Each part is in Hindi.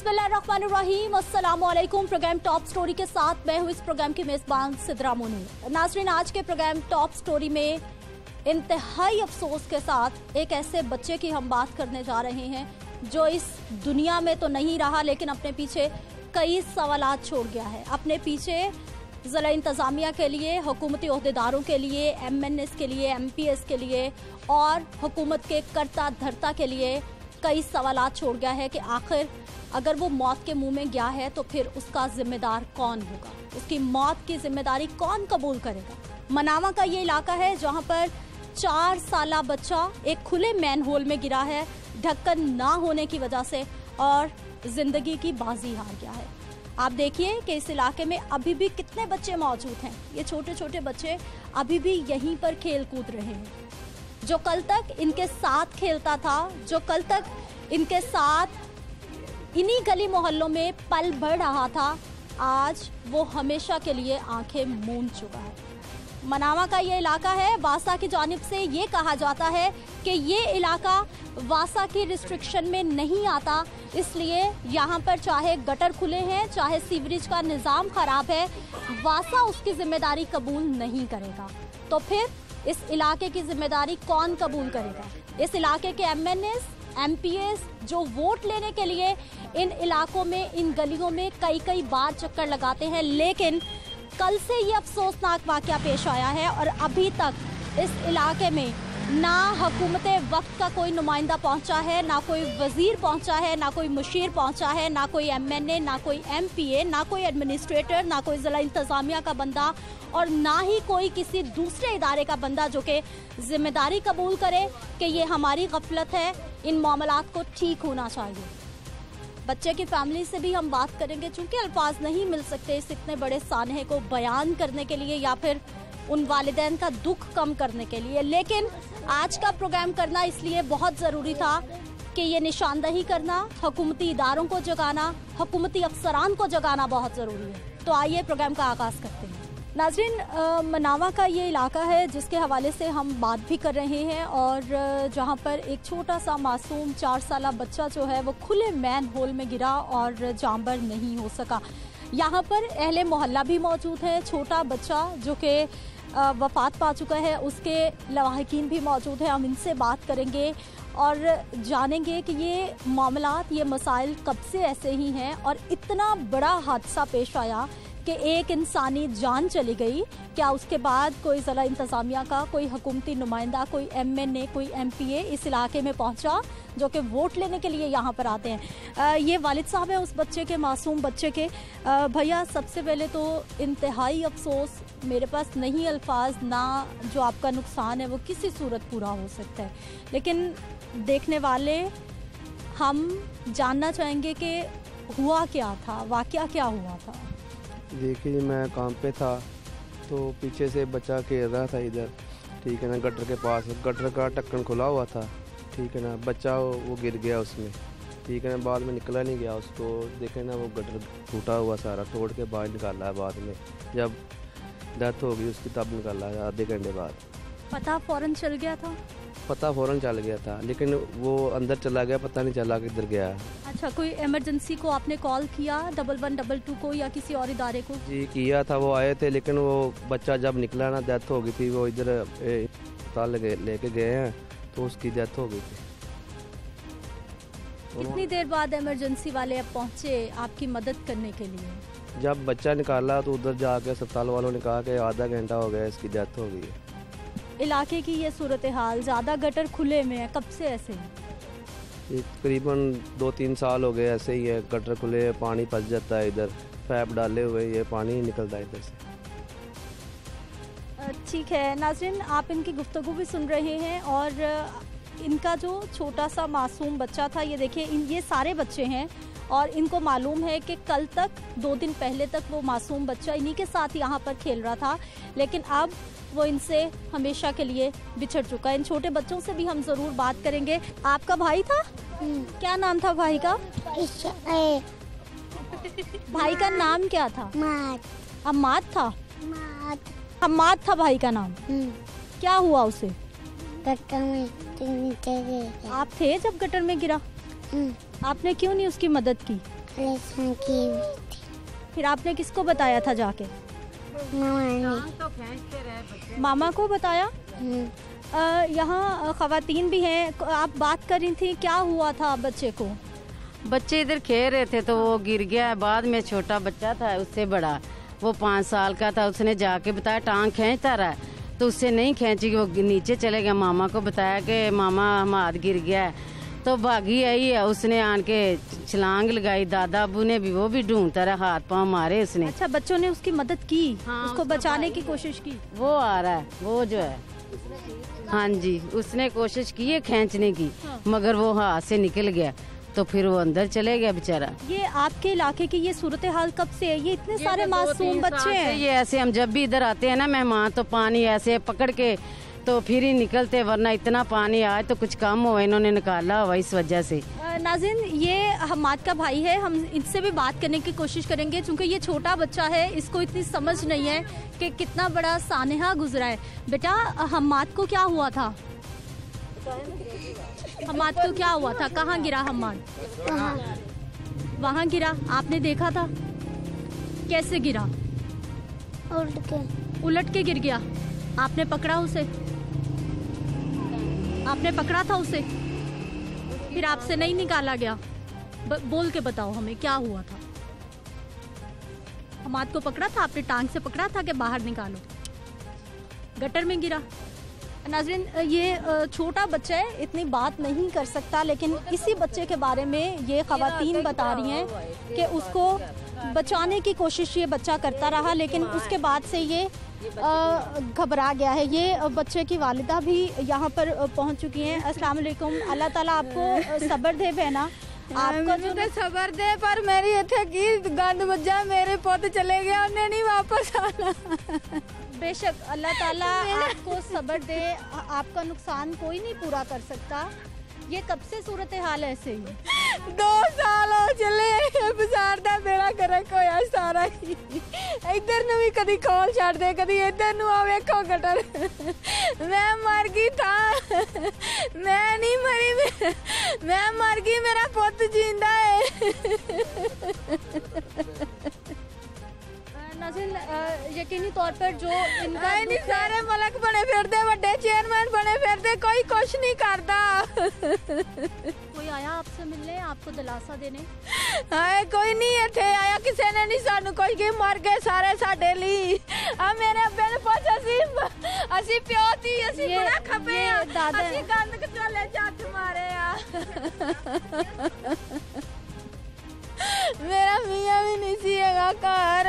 बिस्मिल्लाहिर्रहमानिर्रहीम, अस्सलामुअलैकुम। प्रोग्राम टॉप स्टोरी के साथ मैं हूँ इस प्रोग्राम की मेजबान सिद्रा मुनीर। नाज़रीन, आज के प्रोग्राम टॉप स्टोरी में इंतहाई अफसोस के साथ एक ऐसे बच्चे की हम बात करने जा रहे हैं जो इस दुनिया में तो नहीं रहा, लेकिन अपने पीछे कई सवालात छोड़ गया है। अपने पीछे ज़िला इंतज़ामिया के लिए, हुकूमती ओहदेदारों के लिए, MNS के लिए, MPS के लिए और हुकूमत के कर्ता धर्ता के लिए कई सवालात छोड़ गया है कि आखिर अगर वो मौत के मुंह में गया है तो फिर उसका जिम्मेदार कौन होगा, उसकी मौत की जिम्मेदारी कौन कबूल करेगा। मनामा का ये इलाका है जहां पर 4 साला बच्चा एक खुले मैन होल में गिरा है ढक्कन ना होने की वजह से और जिंदगी की बाजी हार गया है। आप देखिए कि इस इलाके में अभी भी कितने बच्चे मौजूद हैं। ये छोटे छोटे बच्चे अभी भी यहीं पर खेल कूद रहे हैं। जो कल तक इनके साथ खेलता था, जो कल तक इनके साथ इन्हीं गली मोहल्लों में पल बढ़ रहा था, आज वो हमेशा के लिए आंखें मूंद चुका है। मनामा का ये इलाका है, वासा की जानिब से ये कहा जाता है कि ये इलाका वासा की रिस्ट्रिक्शन में नहीं आता, इसलिए यहाँ पर चाहे गटर खुले हैं, चाहे सीवरेज का निज़ाम ख़राब है, वासा उसकी जिम्मेदारी कबूल नहीं करेगा। तो फिर इस इलाके की जिम्मेदारी कौन कबूल करेगा? इस इलाके के MNS, MPS जो वोट लेने के लिए इन इलाकों में, इन गलियों में कई बार चक्कर लगाते हैं, लेकिन कल से ये अफसोसनाक वाक़या पेश आया है और अभी तक इस इलाके में ना हुकूमत वक्त का कोई नुमाइंदा पहुंचा है, ना कोई वज़ीर पहुंचा है, ना कोई मुशीर पहुंचा है, ना कोई MNA, ना कोई MPA, ना कोई एडमिनिस्ट्रेटर, ना कोई ज़िला इंतज़ामिया का बंदा और ना ही कोई किसी दूसरे इदारे का बंदा जो कि जिम्मेदारी कबूल करे कि ये हमारी गफलत है, इन मामलात को ठीक होना चाहिए। बच्चे की फैमिली से भी हम बात करेंगे, चूँकि अल्फाज नहीं मिल सकते इस इतने बड़े सानहे को बयान करने के लिए या फिर उन वालिदैन का दुख कम करने के लिए, लेकिन आज का प्रोग्राम करना इसलिए बहुत ज़रूरी था कि ये निशानदही करना, हुकूमती इदारों को जगाना, हुकूमती अफसरान को जगाना बहुत ज़रूरी है। तो आइए प्रोग्राम का आगाज़ करते हैं। नाज़रीन, मनामा का ये इलाका है जिसके हवाले से हम बात भी कर रहे हैं और जहाँ पर एक छोटा सा मासूम 4 साला बच्चा जो है वो खुले मैन होल में गिरा और जांबर नहीं हो सका। यहाँ पर अहले मोहल्ला भी मौजूद है। छोटा बच्चा जो कि वफ़ात पा चुका है, उसके लवाहिकीन भी मौजूद है। हम इनसे बात करेंगे और जानेंगे कि ये मामलात, ये मसाइल कब से ऐसे ही हैं और इतना बड़ा हादसा पेश आया कि एक इंसानी जान चली गई। क्या उसके बाद कोई ज़िला इंतज़ामिया का कोई हुकूमती नुमाइंदा, कोई MNA, कोई MPA इस इलाके में पहुंचा जो कि वोट लेने के लिए यहाँ पर आते हैं? ये वालिद साहब हैं उस बच्चे के, मासूम बच्चे के। भैया, सबसे पहले तो इंतहाई अफसोस, मेरे पास नहीं अल्फाज, ना जो आपका नुकसान है वो किसी सूरत पूरा हो सकता है, लेकिन देखने वाले हम जानना चाहेंगे कि हुआ क्या था, वाक़या क्या हुआ था? देखिए, मैं काम पे था तो पीछे से बच्चा खेल रहा था इधर, ठीक है ना, गटर के पास। गटर का ढक्कन खुला हुआ था, ठीक है ना, बच्चा वो गिर गया उसमें, ठीक है ना, बाद में निकला नहीं गया उसको। देखे ना, वो गटर टूटा हुआ सारा, तोड़ के बाहर निकाला है बाद में, जब डेथ हो गई उसकी तब निकाला है आधे घंटे बाद। पता फ़ौरन चल गया था? पता फ़ौरन चल गया था, लेकिन वो अंदर चला गया, पता नहीं चला किधर गया। अच्छा, कोई इमरजेंसी को आपने कॉल किया 1122 को या किसी और इदारे को? जी किया था, वो आए थे, लेकिन वो बच्चा जब निकला ना, डेथ हो गई थी। वो इधर अस्पताल लेके गए हैं तो उसकी डेथ हो गई थी। कितनी देर बाद इमरजेंसी वाले अब पहुंचे आपकी मदद करने के लिए? जब बच्चा निकाला तो उधर जाके अस्पताल वालों ने कहा कि आधा घंटा हो गया, इसकी डेथ हो गई है। इलाके की ये सूरत हाल, ज़्यादा गटर खुले में है, कब से ऐसे है? तकरीबन 2-3 साल हो गए ऐसे ही है, गटर खुले, पानी फंस जाता है इधर, पैप डाले हुए, ये पानी ही निकलता है इधर से। ठीक है नाज़रीन, आप इनकी गुफ्तगू भी सुन रहे हैं और इनका जो छोटा सा मासूम बच्चा था, ये देखिए, ये सारे बच्चे हैं और इनको मालूम है कि कल तक, 2 दिन पहले तक वो मासूम बच्चा इन्हीं के साथ यहाँ पर खेल रहा था, लेकिन अब वो इनसे हमेशा के लिए बिछड़ चुका है। इन छोटे बच्चों से भी हम ज़रूर बात करेंगे। आपका भाई था? क्या नाम था भाई का? भाई का नाम क्या था? अम्माद था? अम्माद था भाई का नाम। क्या हुआ उसे? गटर में आप थे जब गटर में गिरा? आपने क्यों नहीं उसकी मदद की? ऑपरेशन की हुई थी। फिर आपने किसको बताया था जाके? मामा को बताया? यहाँ खवातीन भी हैं, आप बात कर रही थी, क्या हुआ था बच्चे को? बच्चे इधर खेल रहे थे तो वो गिर गया। बाद में छोटा बच्चा था उससे बड़ा, वो 5 साल का था, उसने जाके बताया टांग खींचता रहा, तो उससे नहीं खींची, वो नीचे चले गया। मामा को बताया कि मामा हम हाथ गिर गया, तो भागी आई है, उसने आन के छलांग लगाई। दादा अबू ने भी, वो भी ढूंढता रहा, हाथ पांव मारे उसने। अच्छा, बच्चों ने उसकी मदद की? हाँ, उसको बचाने की कोशिश की? वो आ रहा है, वो जो है, हाँ जी, उसने कोशिश की है खींचने की, मगर वो हाथ से निकल गया, तो फिर वो अंदर चले गया बेचारा। ये आपके इलाके की ये सूरत हाल कब से है? ये इतने सारे मासूम बच्चे हैं। ये ऐसे हम जब भी इधर आते हैं ना मेहमान, तो पानी ऐसे पकड़ के तो फिर ही निकलते, वरना इतना पानी आए तो कुछ कम हो, इन्होंने निकाला हुआ इस वजह से। नाज़रीन, ये हमाद का भाई है, हम इनसे भी बात करने की कोशिश करेंगे, क्योंकि ये छोटा बच्चा है, इसको इतनी समझ नहीं है कि कितना बड़ा सानेहा गुजरा है। बेटा, हमाद को क्या हुआ था? हमाद को क्या हुआ था? कहाँ गिरा हमाद? वहाँ गिरा? आपने देखा था? कैसे गिरा? उलट के गिर गया। आपने पकड़ा उसे? आपने पकड़ा था उसे? फिर आपसे नहीं निकाला गया? बोल के बताओ हमें, क्या हुआ था? हमाद को पकड़ा था आपने? टांग से पकड़ा था कि बाहर निकालो? गटर में गिरा? नाज़रीन, ये छोटा बच्चा है, इतनी बात नहीं कर सकता, लेकिन इसी बच्चे के बारे में ये खवातीन बता रही हैं कि उसको बचाने की कोशिश ये बच्चा करता रहा, लेकिन उसके बाद से ये घबरा गया है। ये बच्चे की वालिदा भी यहाँ पर पहुँच चुकी हैं। अस्सलाम वालेकुम। अल्लाह ताला आपको सब्र दे बहना, आपको तो सबर दे, पर मेरी इत्थे की गंद मज्जा, मेरे पुत चले गया, उन्हें नहीं वापस आना। बेशक अल्लाह ताला आपको सब्र दे, आपका नुकसान कोई नहीं पूरा कर सकता। ये कब से सूरत हाल ऐसे ही? 2 साल हो चले, बाजार दा बेड़ा करक होया सारा ही। इधर नु भी कदी खोल छड़ दे, कदी इधर नु आ वेखो गटर। मैं मर गई था, मैं नहीं मरी, मैं मर गई, मेरा पुत जिंदा है। नाज़रीन, यकीनी तौर पर जो इनका सारे मलक बने फिरदे, बड़े चेयरमैन बने फिरदे, कोई कुछ नहीं करता। कोई आया आपसे मिलने, आपको दिलासा देने? हाय, कोई नहीं इत्थे आया, किसी ने नहीं सानू कुछ की, मर गए सारे साडे लिए। आ मेरे अब्बे ने पुछ, असी प्यो थी, असी बड़ा खपे आ, असी गंद कचोले जट मारे आ। मेरा मियां भी नहीं सी हैगा घर।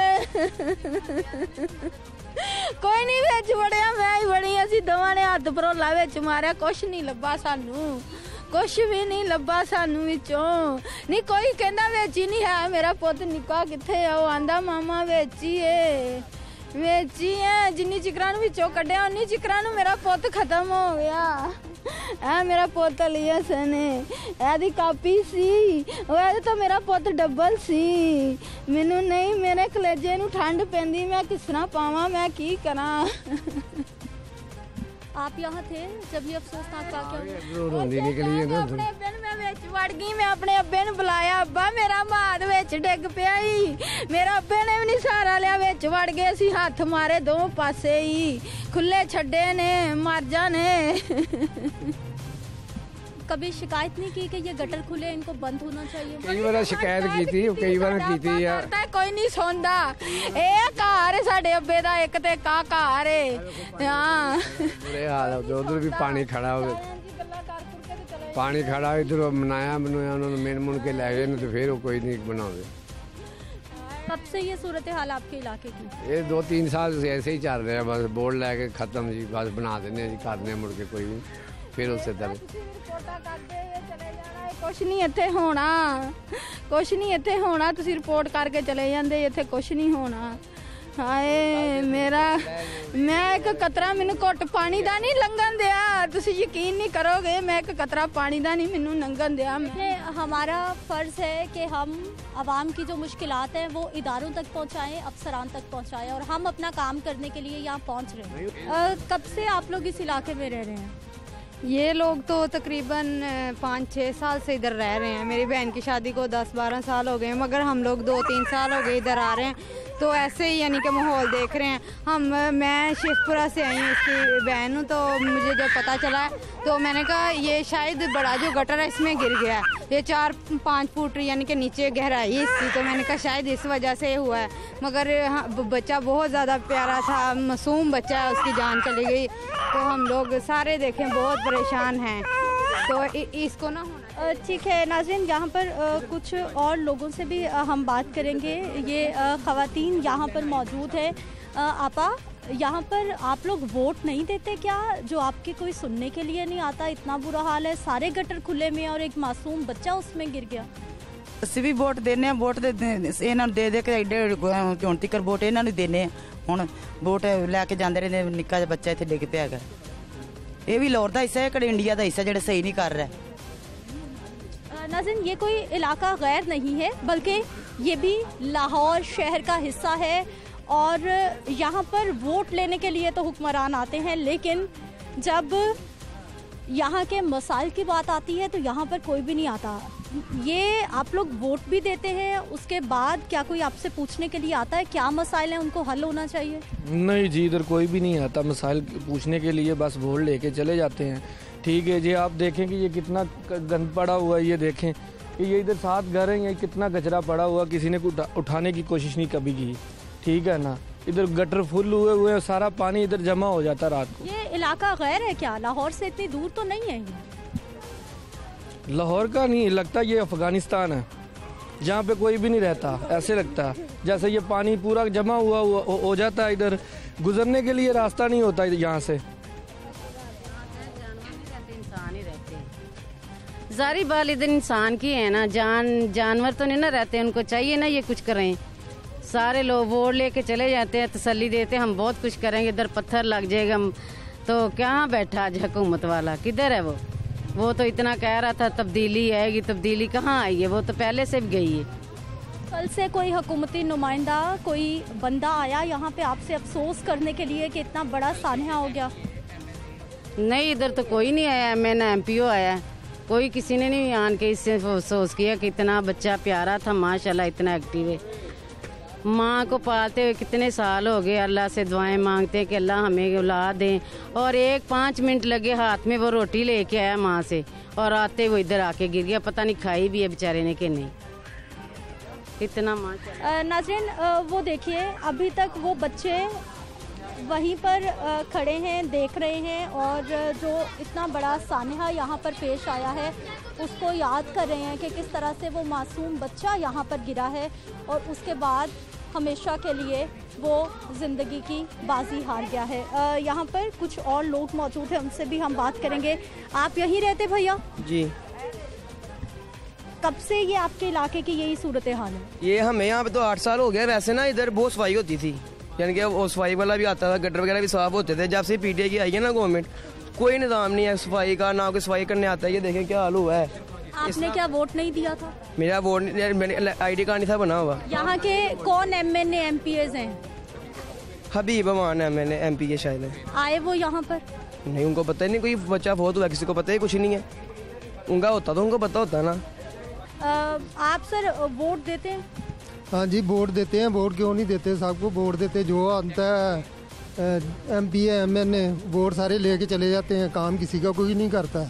कोई नहीं बिच वड़िया, मैं ही बड़ी, असी दोवां ने हत्थ भरोला बिच मारिया, कुछ नहीं लब्भा सानू, कुछ भी नहीं लब्भा सानू विचों। नहीं कोई कहंदा विच ही नहीं है, मेरा पुत निक्का किथे है, वो आंदा मामा विच ही है, विच ही है। जिन्नी चिकरां नूं विचों कड्ढिया, उन्नी चिकरां नूं मेरा पुत खत्म हो गया। ऐ मेरा पुत लिया सने, ऐदी कापी सी, वो तो मेरा पुत डबल सी। मैनू नहीं, मेरे कलेजे नूं ठंड पैंदी, मैं किस तरह पावां, मैं की करा। आप यहाँ थे जब ये अफसोसनाक वाक़या अपने अब्बे नूं मैं विच वड़ गई, मैं अपने अब्बे नूं बुलाया, अब्बा मेरा माद विच डिग पिया ही। मेरा अब्बे ने भी नहीं सहारा लिया, विच वड़ गए सी, हत्थ मारे दोनों पासे ही, खुले छड्डे ने, मर जाने। कभी शिकायत नहीं की कि ये गटर खुले, इनको बंद होना चाहिए? कई बार शिकायत की थी, कई बार की थी यार, कोई नहीं सुनदा। ए घर है साडे अब्बे दा, एक ते का घर है। हां, बुरे हाल है, उधर भी पानी खड़ा हो, पानी खड़ा इधर मनाया मनुया, उन्होंने मेन मुन के ले गए, तो फिर कोई नहीं बनावे। कब से ये सूरत हाल आपके इलाके की? ये 2-3 साल से ऐसे ही चल रहे हैं, बस बोर्ड लैके खत्म जी, बस बना देने जी, करने मुड़ के कोई भी फिर उससे दर कुछ नहीं इत्थे होना, कुछ नहीं इत्थे होना, तुसी रिपोर्ट करके चले जांदे, इत्थे कुछ नहीं होना। हाय मेरा, मैं एक कतरा मैनू घुट पानी दा नहीं लंघन दिया, तुसी यकीन नहीं करोगे, मैं एक कतरा पानी दा नहीं मैनू लंघन दिया। हमारा फ़र्ज़ है कि हम आवाम की जो मुश्किलात हैं वो इदारों तक पहुंचाएं, अफसरान तक पहुंचाएं, और हम अपना काम करने के लिए यहाँ पहुँच रहे हैं। कब से आप लोग इस इलाके में रह रहे हैं? ये लोग तो तकरीबन 5-6 साल से इधर रह रहे हैं। मेरी बहन की शादी को 10-12 साल हो गए, मगर हम लोग 2-3 साल हो गए इधर आ रहे हैं, तो ऐसे ही यानी कि माहौल देख रहे हैं। मैं शेखपुरा से आई हूँ, इसकी बहन हूँ, तो मुझे जब पता चला तो मैंने कहा ये शायद बड़ा जो गटर है इसमें गिर गया है, ये 4-5 फुट यानी कि नीचे गहराई है इसकी, तो मैंने कहा शायद इस वजह से हुआ है। मगर बच्चा बहुत ज़्यादा प्यारा था, मासूम बच्चा है, उसकी जान चली गई। तो हम लोग सारे देखें बहुत परेशान हैं, तो इसको ना होना। ठीक है नाज़रीन, यहाँ पर कुछ और लोगों से भी हम बात करेंगे। ये ख़वातीन यहाँ पर मौजूद है। आपा, यहाँ पर आप लोग वोट नहीं देते क्या? जो आपके कोई सुनने के लिए नहीं आता, इतना बुरा हाल है, सारे गटर खुले में और एक मासूम बच्चा उसमें गिर गया। ਅਸੀਂ ਵੀ ਵੋਟ ਦੇਨੇ ਆ, ਵੋਟ ਦੇ ਇਹਨਾਂ ਨੂੰ ਦੇ ਦੇ ਕੇ ਐਡੇ ਹੁਣ ਤੱਕ ਵੋਟ ਇਹਨਾਂ ਨੂੰ ਦੇਨੇ ਆ। ਹੁਣ ਵੋਟ ਲੈ ਕੇ ਜਾਂਦੇ ਰਹੇ, ਨਿੱਕਾ ਜਿਹਾ ਬੱਚਾ ਇੱਥੇ ਡਿੱਗ ਪਿਆ ਹੈਗਾ। ਇਹ ਵੀ ਲਾਹੌਰ ਦਾ ਹਿੱਸਾ ਹੈ, ਕਿਹੜੇ ਇੰਡੀਆ ਦਾ ਹਿੱਸਾ ਜਿਹੜਾ ਸਹੀ ਨਹੀਂ ਕਰ ਰਿਹਾ। नाज़रीन, ये कोई इलाका गैर नहीं है, बल्कि ये भी लाहौर शहर का हिस्सा है और यहाँ पर वोट लेने के लिए तो हुक्मरान आते हैं, लेकिन जब यहाँ के मसाइल की बात आती है तो यहाँ पर कोई भी नहीं आता। ये आप लोग वोट भी देते हैं, उसके बाद क्या कोई आपसे पूछने के लिए आता है क्या मसाइल हैं, उनको हल होना चाहिए? नहीं जी, इधर कोई भी नहीं आता मसाइल पूछने के लिए, बस वोट लेके चले जाते हैं। ठीक है जी, आप देखें कि ये कितना गंद पड़ा हुआ है, ये देखें कि ये इधर 7 घर हैं, ये कितना कचरा पड़ा हुआ, किसी ने उठाने की कोशिश नहीं कभी की। ठीक है ना, इधर गटर फुल हुए हैं, सारा पानी इधर जमा हो जाता रात को। ये इलाका गैर है क्या? लाहौर से इतनी दूर तो नहीं है? लाहौर का नहीं लगता, ये अफगानिस्तान है जहाँ पे कोई भी नहीं रहता। ऐसे लगता है जैसे ये पानी पूरा जमा हुआ हो जाता है, इधर गुजरने के लिए रास्ता नहीं होता यहाँ से। सारी बाल इधर इंसान की है ना, जानवर तो नहीं ना रहते, उनको चाहिए ना ये कुछ करें। सारे लोग वोट लेके चले जाते हैं, तसल्ली देते हैं हम बहुत कुछ करेंगे, इधर पत्थर लग जाएगा। तो कहाँ बैठा आज हुकूमत वाला, किधर है वो तो इतना कह रहा था तब्दीली आएगी, तब्दीली कहाँ आई है, वो तो पहले से भी गई है। कल से कोई हुकूमती नुमाइंदा, कोई बंदा आया यहाँ पे आपसे अफसोस करने के लिए कि इतना बड़ा सान्हा हो गया? नहीं, इधर तो कोई नहीं आया, मैंने MPO आया, कोई किसी ने नहीं आन के इससे अफसोस किया कि इतना बच्चा प्यारा था, माशाल्लाह इतना एक्टिव है। माँ को पालते हुए कितने साल हो गए, अल्लाह से दुआएं मांगते हैं कि अल्लाह हमें औलाद दें, और 1-5 मिनट लगे हाथ में वो रोटी लेके आया माँ से, और आते वो इधर आके गिर गया, पता नहीं खाई भी है बेचारे ने कि नहीं। इतना माशाल्लाह। नाज़रीन, वो देखिए अभी तक वो बच्चे वहीं पर खड़े हैं, देख रहे हैं, और जो इतना बड़ा सान्हा यहाँ पर पेश आया है उसको याद कर रहे हैं कि किस तरह से वो मासूम बच्चा यहाँ पर गिरा है और उसके बाद हमेशा के लिए वो ज़िंदगी की बाजी हार गया है। यहाँ पर कुछ और लोग मौजूद हैं, उनसे भी हम बात करेंगे। आप यहीं रहते भैया? जी। कब से ये आपके इलाके की यही सूरत हाल है? ये हमें यहाँ पे तो 8 साल हो गए। वैसे ना इधर बहुत सफाई होती थी, यानी कि वो सफाई वाला भी आता था, गटर वगैरह भी साफ होते थे। जब से PTA की आई है ना गवर्नमेंट, कोई निज़ाम नहीं है सफाई का, ना कोई सफाई करने आता है। ये देखें क्या हाल हुआ है। आपने क्या वोट नहीं दिया था? मेरा वोट, मेरे ID कार्ड नहीं था बना हुआ। यहाँ के कौन MNA MPs हैं? हबीब अमान MNA MP शायद है। आए वो यहाँ पर? नहीं, उनको पता ही नहीं, कोई बच्चा बहुत हुआ, किसी को पता ही कुछ नहीं है। उनका होता तो उनको पता होता ना। आप सर वोट देते हैं? हाँ जी, वोट देते हैं। वोट क्यों नहीं देते, सबको वोट देते। जो आता है MP MNA वोट सारे लेके चले जाते हैं, काम किसी का कोई नहीं करता।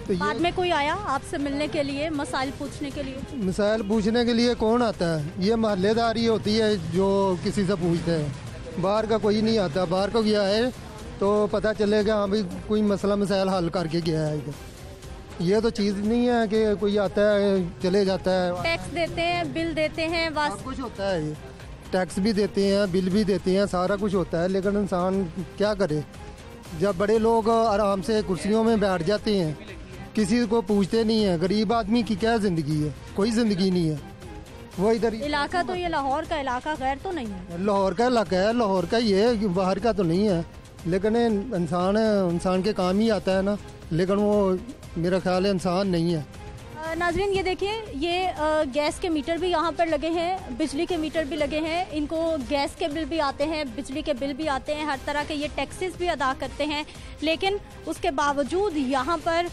तो बाद में कोई आया आपसे मिलने के लिए, मसाइल पूछने के लिए? मसाइल पूछने के लिए कौन आता है? ये मोहल्लेदारी होती है जो किसी से पूछते हैं, बाहर का कोई नहीं आता। बाहर को गया है तो पता चलेगा हाँ भाई कोई मसला मसाइल हल करके गया है इधर। ये तो चीज़ नहीं है कि कोई आता है चले जाता है। टैक्स देते हैं, बिल देते हैं, सब कुछ होता है। ये टैक्स भी देते हैं, बिल भी देते हैं, सारा कुछ होता है, लेकिन इंसान क्या करे। जब बड़े लोग आराम से कुर्सियों में बैठ जाते हैं, किसी को पूछते नहीं है। गरीब आदमी की क्या ज़िंदगी है, कोई ज़िंदगी नहीं है। वो इधर इलाका तो ये लाहौर का इलाका गैर तो नहीं है? लाहौर का इलाका है, लाहौर का ही है, बाहर का तो नहीं है। लेकिन इंसान के काम ही आता है ना, लेकिन वो मेरा ख्याल है इंसान नहीं है। नाजरीन ये देखिए, ये गैस के मीटर भी यहाँ पर लगे हैं, बिजली के मीटर भी लगे हैं। इनको गैस के बिल भी आते हैं, बिजली के बिल भी आते हैं, हर तरह के ये टैक्सेस भी अदा करते हैं। लेकिन उसके बावजूद यहाँ पर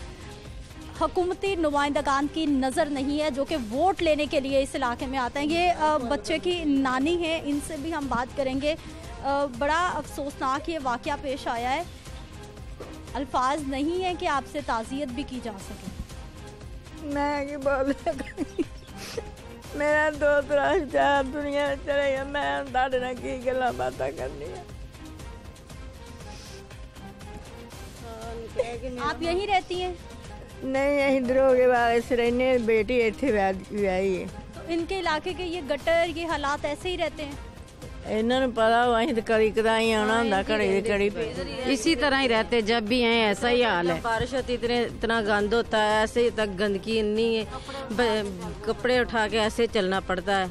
हुकूमती नुमाइंदगान की नज़र नहीं है, जो कि वोट लेने के लिए इस इलाके में आते हैं। ये बच्चे की नानी है, इनसे भी हम बात करेंगे। बड़ा अफसोसनाक ये वाक़या पेश आया है, अल्फाज नहीं है कि आपसे ताज़ियत भी की जा सके। मैं की बोल मेरा दोस्त रास्ता दुनिया चले गया, मैं ताड़े ना की गल्ला बातें करनी है। आप यहीं रहती हैं? नहीं, यहीं दरोगे वाले से रहने, बेटी इतने व्याही है। तो इनके इलाके के ये गटर, ये हालात ऐसे ही रहते हैं? इन्होंने पता वहीं तो कड़ी कदाई आना होता, कड़ी कड़ी इसी तरह ही रहते, जब भी हैं ऐसा ही हाल है। बारिश होती इतना गंद होता है, ऐसे तक गंदगी इतनी है, कपड़े उठा के ऐसे चलना पड़ता है।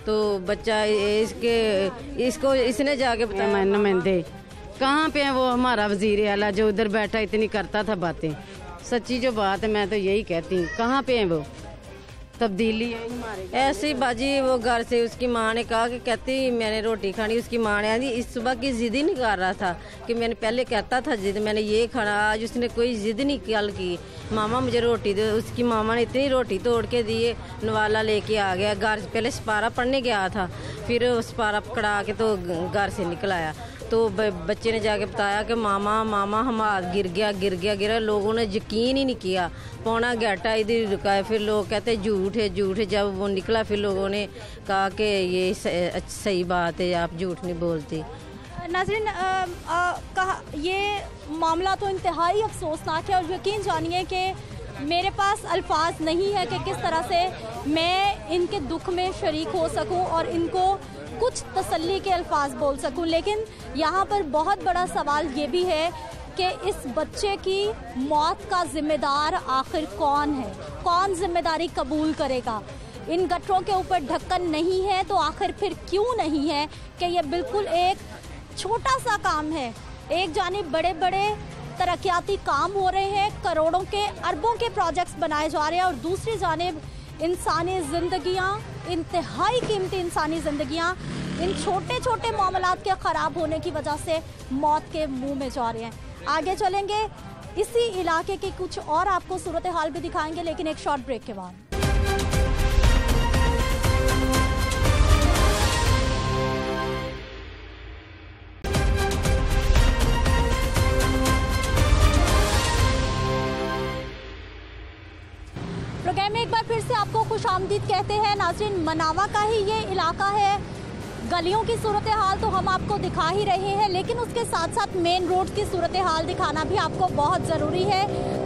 तो बच्चा इसने जाके बताया नुमाइंदे कहाँ पे है, वो हमारा वजीर आला जो उधर बैठा इतनी करता था बातें। सच्ची जो बात है, मैं तो यही कहती हूँ, कहाँ पे है वो तब्दीली ऐसी बाजी। वो घर से उसकी माँ ने कहा कि कहती मैंने रोटी खानी, उसकी माँ ने आती इस सुबह की जिद ही नहीं कर रहा था कि मैंने पहले कहता था जिद मैंने ये खाना, आज उसने कोई जिद नहीं कल की, मामा मुझे रोटी दे। उसकी मामा ने इतनी रोटी तोड़ के दिए, नवाला लेके आ गया घर से। पहले सपारा पढ़ने गया था, फिर सपारा पकड़ा के तो घर से निकल आया। तो बच्चे ने जाके बताया कि मामा हम हाथ गिर गया। लोगों ने यकीन ही नहीं किया, पौना घंटा इधर रुका। फिर लोग कहते झूठ है। जब वो निकला फिर लोगों ने कहा कि ये सही बात है, आप झूठ नहीं बोलती। नाज़रीन, ये मामला तो इंतहाई अफसोसनाक है और यकीन जानिए कि मेरे पास अल्फाज नहीं है कि किस तरह से मैं इनके दुख में शरीक हो सकूं और इनको कुछ तसल्ली के अल्फाज बोल सकूं। लेकिन यहाँ पर बहुत बड़ा सवाल ये भी है कि इस बच्चे की मौत का जिम्मेदार आखिर कौन है, कौन जिम्मेदारी कबूल करेगा। इन गटरों के ऊपर ढक्कन नहीं है तो आखिर फिर क्यों नहीं है कि ये बिल्कुल एक छोटा सा काम है। एक जानिब बड़े बड़े तरक्याती काम हो रहे हैं, करोड़ों के अरबों के प्रोजेक्ट्स बनाए जा रहे हैं, और दूसरी जानिब इंसानी ज़िंदगियाँ, इंतहाई कीमती इंसानी ज़िंदगियाँ इन छोटे छोटे मामलात के ख़राब होने की वजह से मौत के मुंह में जा रहे हैं। आगे चलेंगे, इसी इलाके की कुछ और आपको सूरत हाल भी दिखाएंगे, लेकिन एक शॉर्ट ब्रेक के बाद। प्रोग्राम में एक बार फिर से आपको खुशामदीद कहते हैं। नाज़रीन, मनावा का ही ये इलाका है। गलियों की सूरत हाल तो हम आपको दिखा ही रहे हैं, लेकिन उसके साथ साथ मेन रोड की सूरत हाल दिखाना भी आपको बहुत ज़रूरी है,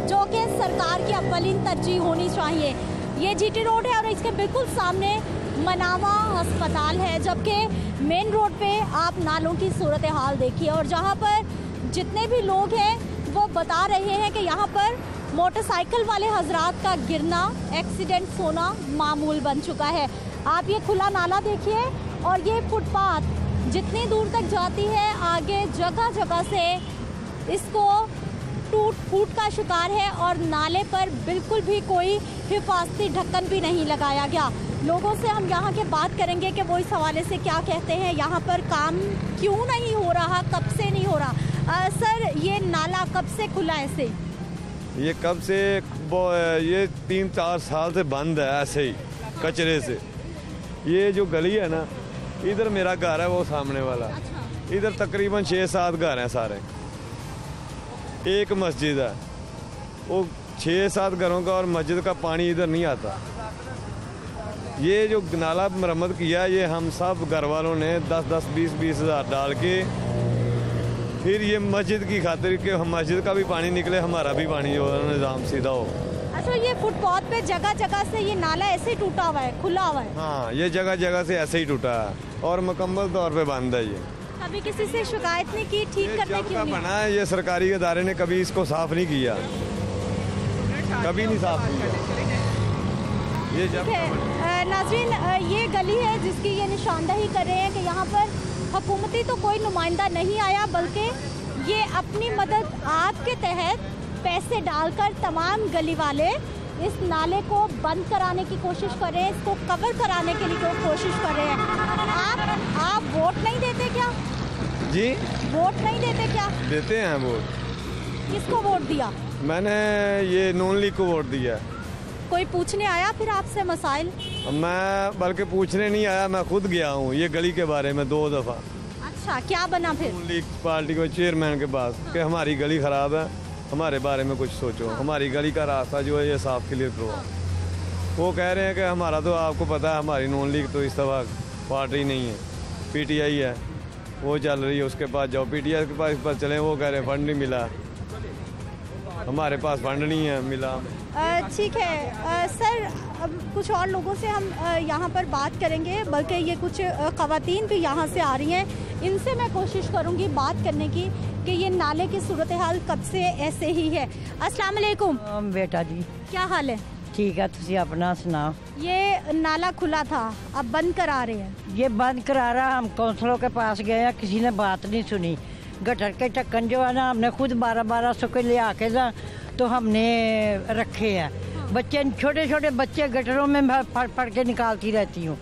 जो कि सरकार की अव्वलीन तरजीह होनी चाहिए। ये जीटी रोड है और इसके बिल्कुल सामने मनावा अस्पताल है, जबकि मेन रोड पे आप नालों की सूरत हाल देखिए। और जहाँ पर जितने भी लोग हैं वो बता रहे हैं कि यहाँ पर मोटरसाइकिल वाले हजरात का गिरना, एक्सीडेंट्स होना मामूल बन चुका है। आप ये खुला नाला देखिए और ये फुटपाथ जितनी दूर तक जाती है, आगे जगह जगह से इसको टूट फूट का शिकार है और नाले पर बिल्कुल भी कोई हिफाजती ढक्कन भी नहीं लगाया गया। लोगों से हम यहाँ के बात करेंगे कि वो इस हवाले से क्या कहते हैं, यहाँ पर काम क्यों नहीं हो रहा, कब से नहीं हो रहा। सर, ये नाला कब से खुला है? ऐसे ये कब से, ये 3-4 साल से बंद है ऐसे ही कचरे से। ये जो गली है ना, इधर मेरा घर है, वो सामने वाला। अच्छा। इधर तकरीबन 6-7 घर हैं सारे, एक मस्जिद है, वो 6-7 घरों का और मस्जिद का पानी इधर नहीं आता। ये जो नाला मरम्मत किया, ये हम सब घर वालों ने 10-10, 20-20 हज़ार डाल के फिर ये मस्जिद की खातिर कि हम मस्जिद का भी पानी निकले, हमारा भी पानी जो निज़ाम सीधा हो। अच्छा, ये फुटपाथ पे जगह जगह से ये नाला ऐसे टूटा हुआ है, खुला हुआ है? हाँ, ये जगह जगह से ऐसे ही टूटा है और मुकम्मल तौर पे बंद है। ये कभी किसी से शिकायत नहीं की ठीक करने की? बना है, ये सरकारी इदारे ने कभी इसको साफ नहीं किया, कभी नहीं साफ किया। ये जब नाज़रीन, ये गली है जिसकी ये निशानदही कर रहे हैं कि यहाँ पर हुकूमती तो कोई नुमाइंदा नहीं आया, बल्कि ये अपनी मदद आपके तहत पैसे डालकर तमाम गली वाले इस नाले को बंद कराने की कोशिश कर रहे हैं, इसको कवर कराने के लिए कोशिश कर रहे हैं। आप वोट नहीं देते क्या? जी वोट नहीं देते क्या? देते हैं वोट। किसको वोट दिया? मैंने ये नून लीग को वोट दिया। कोई पूछने आया फिर आपसे मसाइल? मैं बल्कि पूछने नहीं आया, मैं खुद गया हूँ ये गली के बारे में 2 दफ़ा। अच्छा, क्या बना फिर? नून लीग पार्टी को चेयरमैन के पास कि हमारी गली खराब है, हमारे बारे में कुछ सोचो, हमारी गली का रास्ता जो है ये साफ क्लियर करो। वो कह रहे हैं कि हमारा तो आपको पता है हमारी नून लीग तो इस दफ़ा पार्टी नहीं है, PTI है, वो चल रही है, उसके पास जाओ। PTI के पास चले, वो कह रहे हैं फंड नहीं मिला, हमारे पास फंड नहीं है मिला। ठीक है सर, अब कुछ और लोगों से हम यहाँ पर बात करेंगे, बल्कि ये कुछ ख़वातीन भी यहाँ से आ रही हैं, इनसे मैं कोशिश करूँगी बात करने की कि ये नाले की सूरत हाल कब से ऐसे ही है। अस्सलाम वालेकुम बेटा जी, क्या हाल है? ठीक है, तुसी अपना सुनाओ। ये नाला खुला था, अब बंद करा रहे हैं। ये बंद करा रहा, हम काउंसलों के पास गए हैं, किसी ने बात नहीं सुनी। गटर के ढक्कन जो है ना, हमने खुद 1200 के ले आके ना तो हमने रखे हैं। बच्चे, छोटे छोटे बच्चे गटरों में फड़ के निकालती रहती हूँ।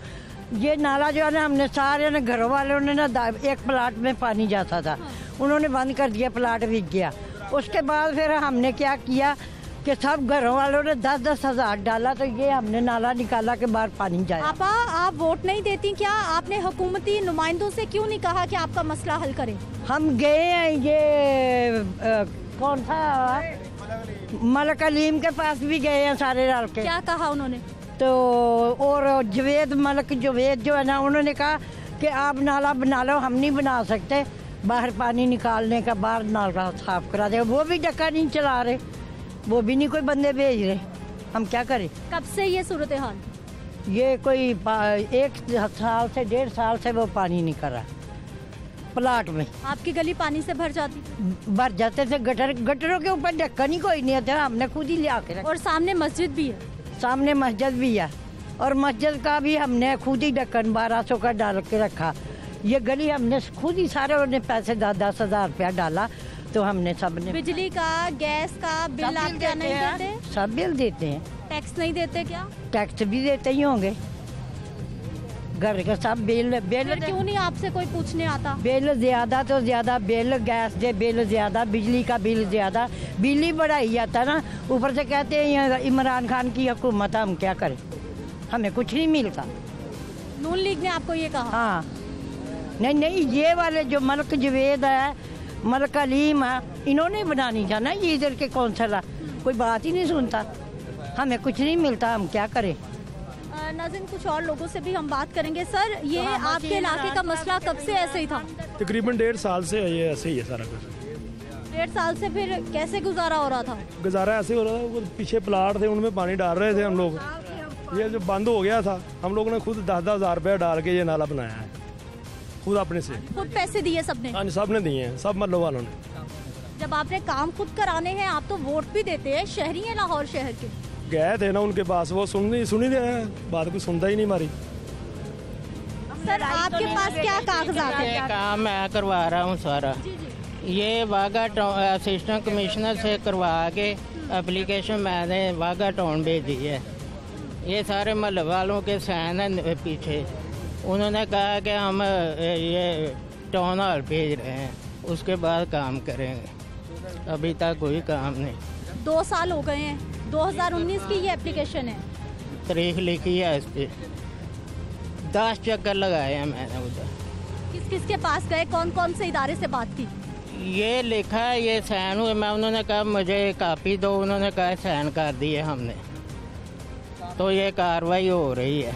ये नाला जो है ना, हमने सारे ने घरों वालों ने ना, एक प्लाट में पानी जाता था, उन्होंने बंद कर दिया, प्लाट बिक गया। उसके बाद फिर हमने क्या किया कि सब घरों वालों ने 10-10 हज़ार डाला, तो ये हमने नाला निकाला के बाहर पानी जाए। आपा, आप वोट नहीं देती क्या? आपने हुकूमती नुमाइंदों से क्यों नहीं कहा कि आपका मसला हल करें? हम गए हैं, ये कौन था, मलक अलीम के पास भी गए हैं सारे रल के। क्या कहा उन्होंने? तो और मलक जवेद जो है ना, उन्होंने कहा कि आप नाला बना लो, हम नहीं बना सकते, बाहर पानी निकालने का, बाहर नाला साफ करा दे। वो भी डक्का नहीं चला रहे, वो भी नहीं कोई बंदे भेज रहे, हम क्या करें? कब से ये सूरत हाल? ये कोई 1 साल से 1.5 साल से वो पानी नहीं कर रहा प्लाट में। आपकी गली पानी से भर जाती? भर जाते थे, गटरों के ऊपर ढक्कन ही कोई नहीं था, हमने खुद ही ले आके रखा। और सामने मस्जिद भी है? सामने मस्जिद भी है, और मस्जिद का भी हमने खुद ही ढक्कन 1200 का डाल के रखा। ये गली हमने खुद ही सारे ने पैसे 10-10 हज़ार रुपया डाला, तो हमने सबने। बिजली का, गैस का बिल आप क्या नहीं देते? सब बिल देते हैं। टैक्स नहीं देते क्या? टैक्स भी देते ही होंगे, घर का सब बिल। क्यों नहीं आपसे कोई पूछने आता? बिल ज्यादा तो ज्यादा बिल, गैस के बिल ज्यादा, बिजली का बिल ज्यादा, बिल ही बढ़ाई जाता ना। ऊपर से कहते हैं इमरान खान की हुकूमत, हम क्या करें, हमें कुछ नहीं मिलता। नून लीग ने आपको ये कहा? हाँ, नहीं, ये वाले जो मलक जवेद है, मलक अलीम है, इन्होंने बनानी था ना ये इधर के कौंसलर, कोई बात ही नहीं सुनता, हमें कुछ नहीं मिलता, हम क्या करें। नाज़रीन, कुछ और लोगों से भी हम बात करेंगे। सर, ये आपके इलाके का मसला कब से ऐसे ही था? तकरीबन 1.5 साल से ये ऐसे ही है सारा कुछ। 1.5 साल से फिर कैसे गुजारा हो रहा था? गुजारा ऐसे हो रहा था, वो पीछे प्लाट थे, उनमें पानी डाल रहे थे हम लोग। ये जो बंद हो गया था, हम लोगों ने खुद 10-10 हज़ार रुपया डाल के ये नाला बनाया है, खुद अपने से। खुद पैसे दिए सबने? हाँ, सबने दिए हैं, सब मल्लो वालों ने। जब आपने काम खुद कराने हैं, आप तो वोट भी देते हैं, शहरी है लाहौर शहर के। गए थे ना उनके पास, वो सुनी रहे हैं बात, कोई सुनता ही नहीं हमारी। सर, आपके पास क्या कागजात हैं? काम मैं करवा रहा हूँ सारा। ये वाघा असिस्टेंट कमिश्नर से करवा के एप्लीकेशन मैंने वाघा टाउन भेजी है। ये सारे महल वालों के साइन है पीछे। उन्होंने कहा कि हम ये टाउन हॉल भेज रहे हैं, उसके बाद काम करेंगे। अभी तक कोई काम नहीं। 2 साल हो गए हैं, 2019 की ये एप्लीकेशन है, तारीख लिखी है इस पे। 10 चक्कर लगाए हैं मैंने उधर। किस किस के पास गए, कौन कौन से इदारे से बात की? ये लिखा है, ये साइन हुए, मैं उन्होंने कहा मुझे कापी दो, उन्होंने कहा साइन कर दिए हमने, तो ये कार्रवाई हो रही है।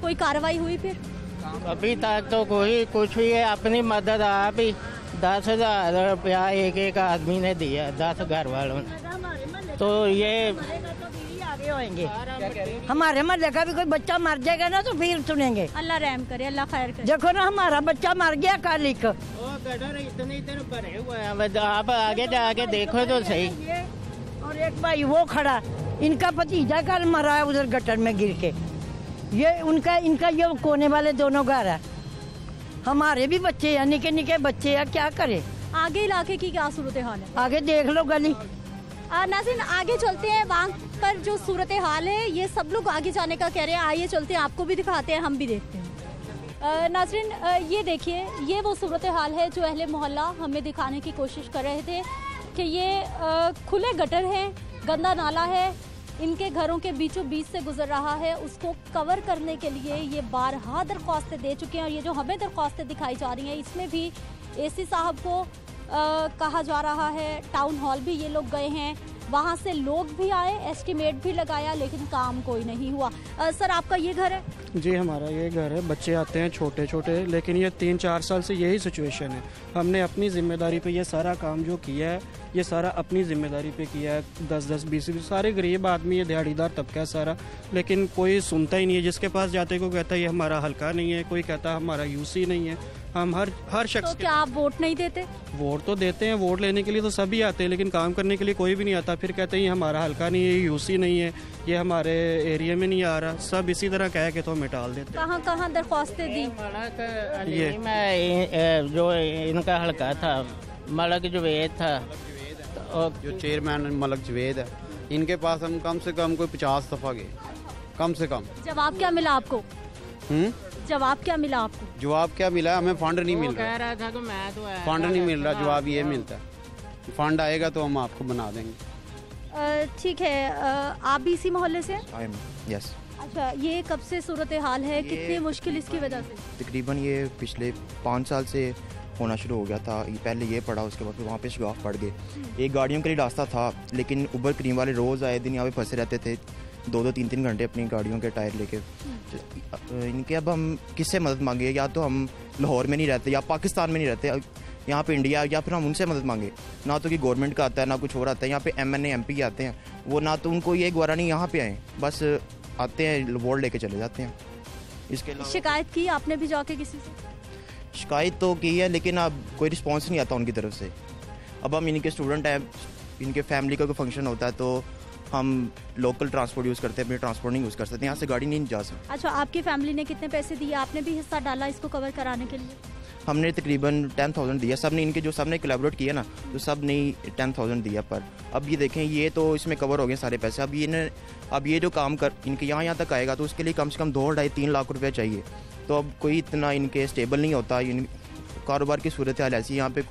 कोई कार्रवाई हुई फिर? अभी तक तो कोई कुछ भी है, अपनी मदद आप ही 10,000 रुपया एक आदमी ने दिया, 10 घर वालों ने। तो ये आगे होंगे, हमारे महल्ले का भी कोई बच्चा मर जाएगा ना तो फिर सुनेंगे। अल्लाह रहम करे, अल्लाह खैर करे। देखो ना, हमारा बच्चा मर गया कल एक। इतने भरे हुए हैं, आप आगे जाके देखो तो सही। और एक भाई वो खड़ा, इनका भतीजा कल मरा है उधर गटर में गिर के। ये इनका ये कोने वाले दोनों घर है। हमारे भी बच्चे हैं, निके निके बच्चे हैं, क्या करें। आगे इलाके की क्या सूरत हाल है? आगे देख लो गली, नाज़रीन आगे चलते हैं, वहाँ पर जो सूरत हाल है ये सब लोग आगे जाने का कह रहे हैं। आइए चलते हैं, आपको भी दिखाते हैं, हम भी देखते हैं। नाज़रीन ये देखिए, ये वो सूरत हाल है जो अहले मोहल्ला हमें दिखाने की कोशिश कर रहे थे कि ये खुले गटर हैं, गंदा नाला है, इनके घरों के बीचों बीच से गुजर रहा है। उसको कवर करने के लिए ये बारहा दरख्वास्तें दे चुके हैं और ये जो हमें दरख्वास्तें दिखाई जा रही हैं इसमें भी एसी साहब को कहा जा रहा है, टाउन हॉल भी ये लोग गए हैं, वहाँ से लोग भी आए, एस्टीमेट भी लगाया, लेकिन काम कोई नहीं हुआ। सर आपका ये घर है? जी हमारा ये घर है। बच्चे आते हैं छोटे छोटे, लेकिन ये 3-4 साल से यही सिचुएशन है। हमने अपनी जिम्मेदारी पे ये सारा काम जो किया है ये सारा अपनी जिम्मेदारी पे किया है। 10-10, 20-20 सारे गरीब आदमी, ये दिहाड़ीदार तबका है सारा, लेकिन कोई सुनता ही नहीं है। जिसके पास जाते को कहता है ये हमारा हल्का नहीं है, कोई कहता है हमारा यूसी नहीं है। हम हर शख्स तो क्या आप वोट नहीं देते? वोट तो देते हैं, वोट लेने के लिए तो सभी आते हैं, लेकिन काम करने के लिए कोई भी नहीं आता। फिर कहते हैं ये हमारा हल्का नहीं है, ये यूसी नहीं है, ये हमारे एरिया में नहीं आ रहा। सब इसी तरह कह के तो हमें टाल देते हैं। कहाँ कहाँ दरख्वास्तें दी? ये मैं जो इनका हल्का था मलक जवेद था, जो चेयरमैन मलक जवेद है, इनके पास हम कम से कम कोई 50 दफा गए, कम से कम। जवाब क्या मिला आपको? जवाब क्या मिला आपको? जवाब क्या मिला, हमें फंड नहीं मिल कह रहा था कि मैं तो फंड नहीं मिल रहा। जवाब ये मिलता है फंड आएगा तो हम आपको बना देंगे। ठीक है, आप भी इसी मोहल्ले से? यस। अच्छा, ये कब से सूरत हाल है, कितनी मुश्किल इसकी वजह से? तकरीबन ये पिछले 5 साल से होना शुरू हो गया था। पहले ये पड़ा, उसके बाद फिर वहाँ पे शगाफ पड़ गए। एक गाड़ियों के लिए रास्ता था, लेकिन उबर क्रीम वाले रोज़ आए दिन यहाँ पे फंसे रहते थे, 2-3 घंटे अपनी गाड़ियों के टायर लेके। इनके अब हम किससे मदद मांगे? या तो हम लाहौर में नहीं रहते या पाकिस्तान में नहीं रहते, यहाँ पे इंडिया, या फिर हम उनसे मदद मांगे। ना तो कि गवर्नमेंट का आता है, ना कुछ और आता है। यहाँ पे MNA MP आते हैं, वो ना तो उनको ये ग्वारा नहीं यहाँ पे आए, बस आते हैं वोट लेके चले जाते हैं। इसके अलावा शिकायत की आपने भी जाके किसी से? शिकायत तो की है, लेकिन अब कोई रिस्पॉन्स नहीं आता उनकी तरफ से। अब हम इनके स्टूडेंट हैं, इनके फैमिली का कोई फंक्शन होता है तो हम लोकल ट्रांसपोर्ट यूज़ करते हैं, अपने ट्रांसपोर्ट नहीं यूज़ कर सकते, यहाँ से गाड़ी नहीं जा सकती। अच्छा, आपकी फैमिली ने कितने पैसे दिए? आपने भी हिस्सा डाला इसको कवर कराने के लिए? हमने तकरीबन 10,000 दिया। सब ने इनके जो सब ने कोलैबोरेट किया ना, तो सब ने 10,000 दिया। पर अब ये देखें, ये तो इसमें कवर हो गए सारे पैसे। अब ये जो काम कर इनके यहाँ तक आएगा तो उसके लिए कम से कम 2-2.5-3 लाख रुपये चाहिए। तो अब कोई इतना इनके स्टेबल नहीं होता। कारोबार की सूरत हाल ऐसी, यहाँ पे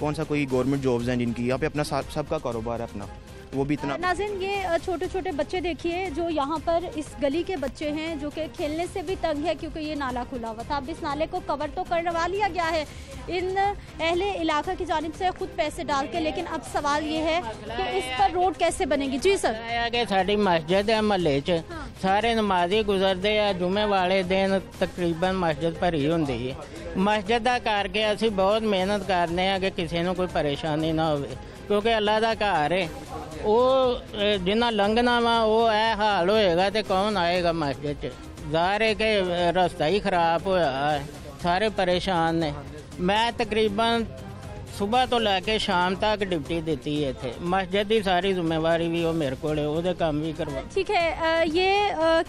कौन सा कोई गवर्नमेंट जॉब्स हैं जिनकी, यहाँ पे अपना सबका कारोबार है अपना, वो भी इतना। नाज़रीन ये छोटे छोटे बच्चे देखिए जो यहाँ पर इस गली के बच्चे हैं, जो कि खेलने से भी तंग है क्योंकि ये नाला खुला हुआ था। अब इस नाले को कवर तो करवा लिया गया है इन अहले इलाका की जानिब से खुद पैसे डाल के, लेकिन अब सवाल ये है कि इस पर रोड कैसे बनेगी? जी सर। साड़ी मस्जिद है महल्ले च, सारे नमाजी गुजरते हैं, जुमे वाले दिन तकरीबन मस्जिद भरी होंदी है। मस्जिद का करके असी बहुत मेहनत करते हैं कि किसी को कोई परेशानी ना हो, क्योंकि अल्लाह का घर है। वो जिन्ना लंघना वा वो है हाल होएगा तो कौन आएगा मस्जिद च? ज़ाहिर है कि रास्ता ही खराब होया है, सारे परेशान ने। मैं तकरीबन सुबह तो लैके शाम तक ड्यूटी दी है थे। मस्जिद की सारी जिम्मेवारी भी वो मेरे को है, काम भी करवा। ठीक है, ये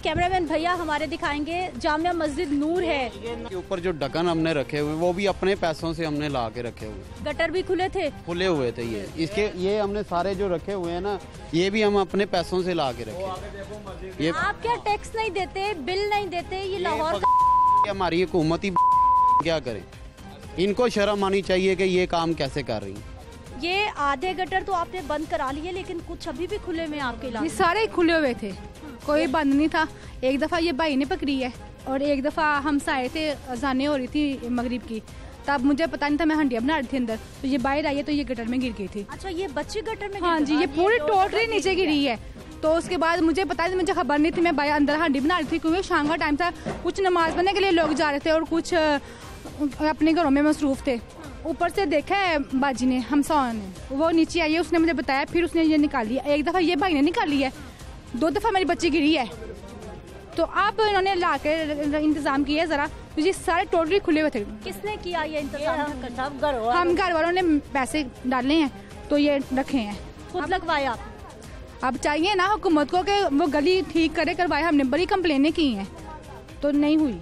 कैमरामैन भैया हमारे दिखाएंगे। जामिया मस्जिद नूर है, के ऊपर जो ढक्कन हमने रखे हुए वो भी अपने पैसों से हमने ला के रखे हुए। गटर भी खुले थे? खुले हुए थे। ये हमने सारे जो रखे हुए हैं ना, ये भी हम अपने पैसों से ला के रखे। ये आप क्या टैक्स नहीं देते, बिल नहीं देते? ये लाहौर हमारी हुकूमत ही क्या करे? इनको शर्म आनी चाहिए कि ये काम कैसे कर रही हैं। ये आधे गटर तो आपने बंद करा लिए, लेकिन कुछ अभी भी खुले में आपके इलाके? सारे खुले हुए थे, कोई बंद नहीं था। एक दफ़ा ये भाई ने पकड़ी है और एक दफ़ा हम आए थे, अजानें हो रही थी मगरिब की, तब मुझे पता नहीं था, मैं हंडिया बना रही थी अंदर, तो ये बाहर आई है तो ये गटर में गिर गई थी। अच्छा, ये बच्ची गटर में? हाँ जी, ये पूरी टोटली नीचे गिरी है। तो उसके बाद मुझे पता नहीं, मुझे खबर नहीं थी, मैं बाहर अंदर हंडी बना रही थी क्योंकि शाम का टाइम था। कुछ नमाज पढ़ने के लिए लोग जा रहे थे और कुछ अपने घरों में मसरूफ थे। ऊपर से देखा है बाजी ने, हमसा ने, वो नीचे आई है, उसने मुझे बताया, फिर उसने ये निकाली। एक दफ़ा ये भाई ने निकाली है, 2 दफ़ा मेरी बच्ची गिरी है। तो अब इन्होंने ला के इंतज़ाम किया ज़रा, तो ये सारे टोटली खुले हुए थे। किसने किया ये इंतज़ाम? हम घर वालों ने पैसे डाले हैं तो ये रखे हैं। खुद लगवाया? अब चाहिए ना हुकूमत को कि वो गली ठीक करे, करवाए। हमने बड़ी कंप्लेनें की हैं तो नहीं हुई।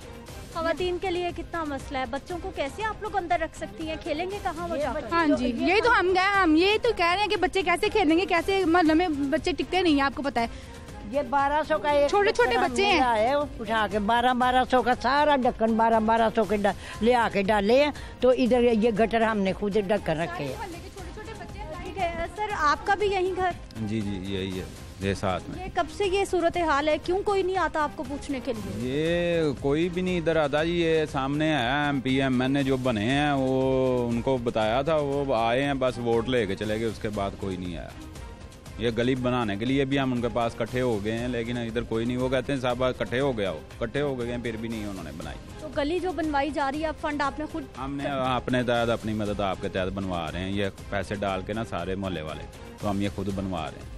खवातीन के लिए कितना मसला है, बच्चों को कैसे आप लोग अंदर रख सकती हैं, खेलेंगे कहाँ वो जाकर? हाँ जी, यही तो हम ये तो कह रहे हैं कि बच्चे कैसे खेलेंगे, कैसे मतलब में बच्चे टिकते नहीं है, आपको पता है। ये 1200 का एक छोटे छोटे बच्चे हैं, उठा के 1200 का सारा ढक्कन 1200 के ले आके डाले हैं, तो इधर ये गटर हमने खुद ढक्कन रखे हैं। सर आपका भी यही घर? जी यही है, ये साथ में। ये कब से ये सूरत हाल है, क्यों कोई नहीं आता आपको पूछने के लिए? ये कोई भी नहीं इधर आता जी, ये सामने है MP MNA जो बने हैं, वो उनको बताया था, वो आए हैं बस वोट लेके चले गए, उसके बाद कोई नहीं आया। ये गली बनाने के लिए भी हम उनके पास इकट्ठे हो गए हैं, लेकिन इधर कोई नहीं। वो कहते हैं साहब इकट्ठे हो गया हो, इकट्ठे हो गए फिर भी नहीं उन्होंने बनाई। तो गली जो बनवाई जा रही है, फंड आपने खुद? हमने अपने तहत अपनी मदद आपके तहत बनवा रहे हैं, ये पैसे डाल के ना सारे मोहल्ले वाले, तो हम ये खुद बनवा रहे हैं।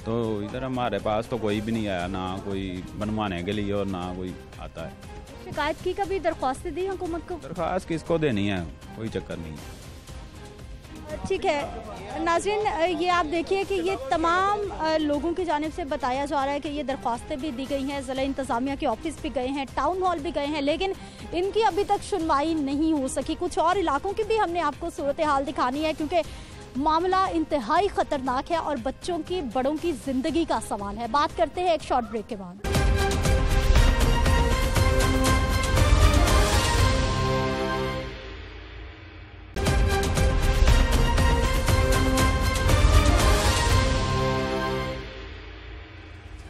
तो इधर हमारे पास तो कोई भी नहीं आया, ना कोई बनवाने के लिए और ना कोई आता है। शिकायत की, कभी दरख्वास्तें दी हुकूमत को? दरख्वास्त किसको देनी है, कोई चक्कर नहीं है। ठीक है नाज़रीन, ये आप देखिए कि ये तमाम लोगों की जानिब से बताया जा रहा है कि ये दरख्वास्तें भी दी गई हैं, ज़िला इंतज़ामिया के ऑफिस भी गए हैं, टाउन हॉल भी गए हैं, लेकिन इनकी अभी तक सुनवाई नहीं हो सकी। कुछ और इलाकों की भी हमने आपको सूरत हाल दिखानी है, क्योंकि मामला इंतहाई ख़तरनाक है और बच्चों की, बड़ों की ज़िंदगी का सवाल है। बात करते हैं एक शॉर्ट ब्रेक के बाद।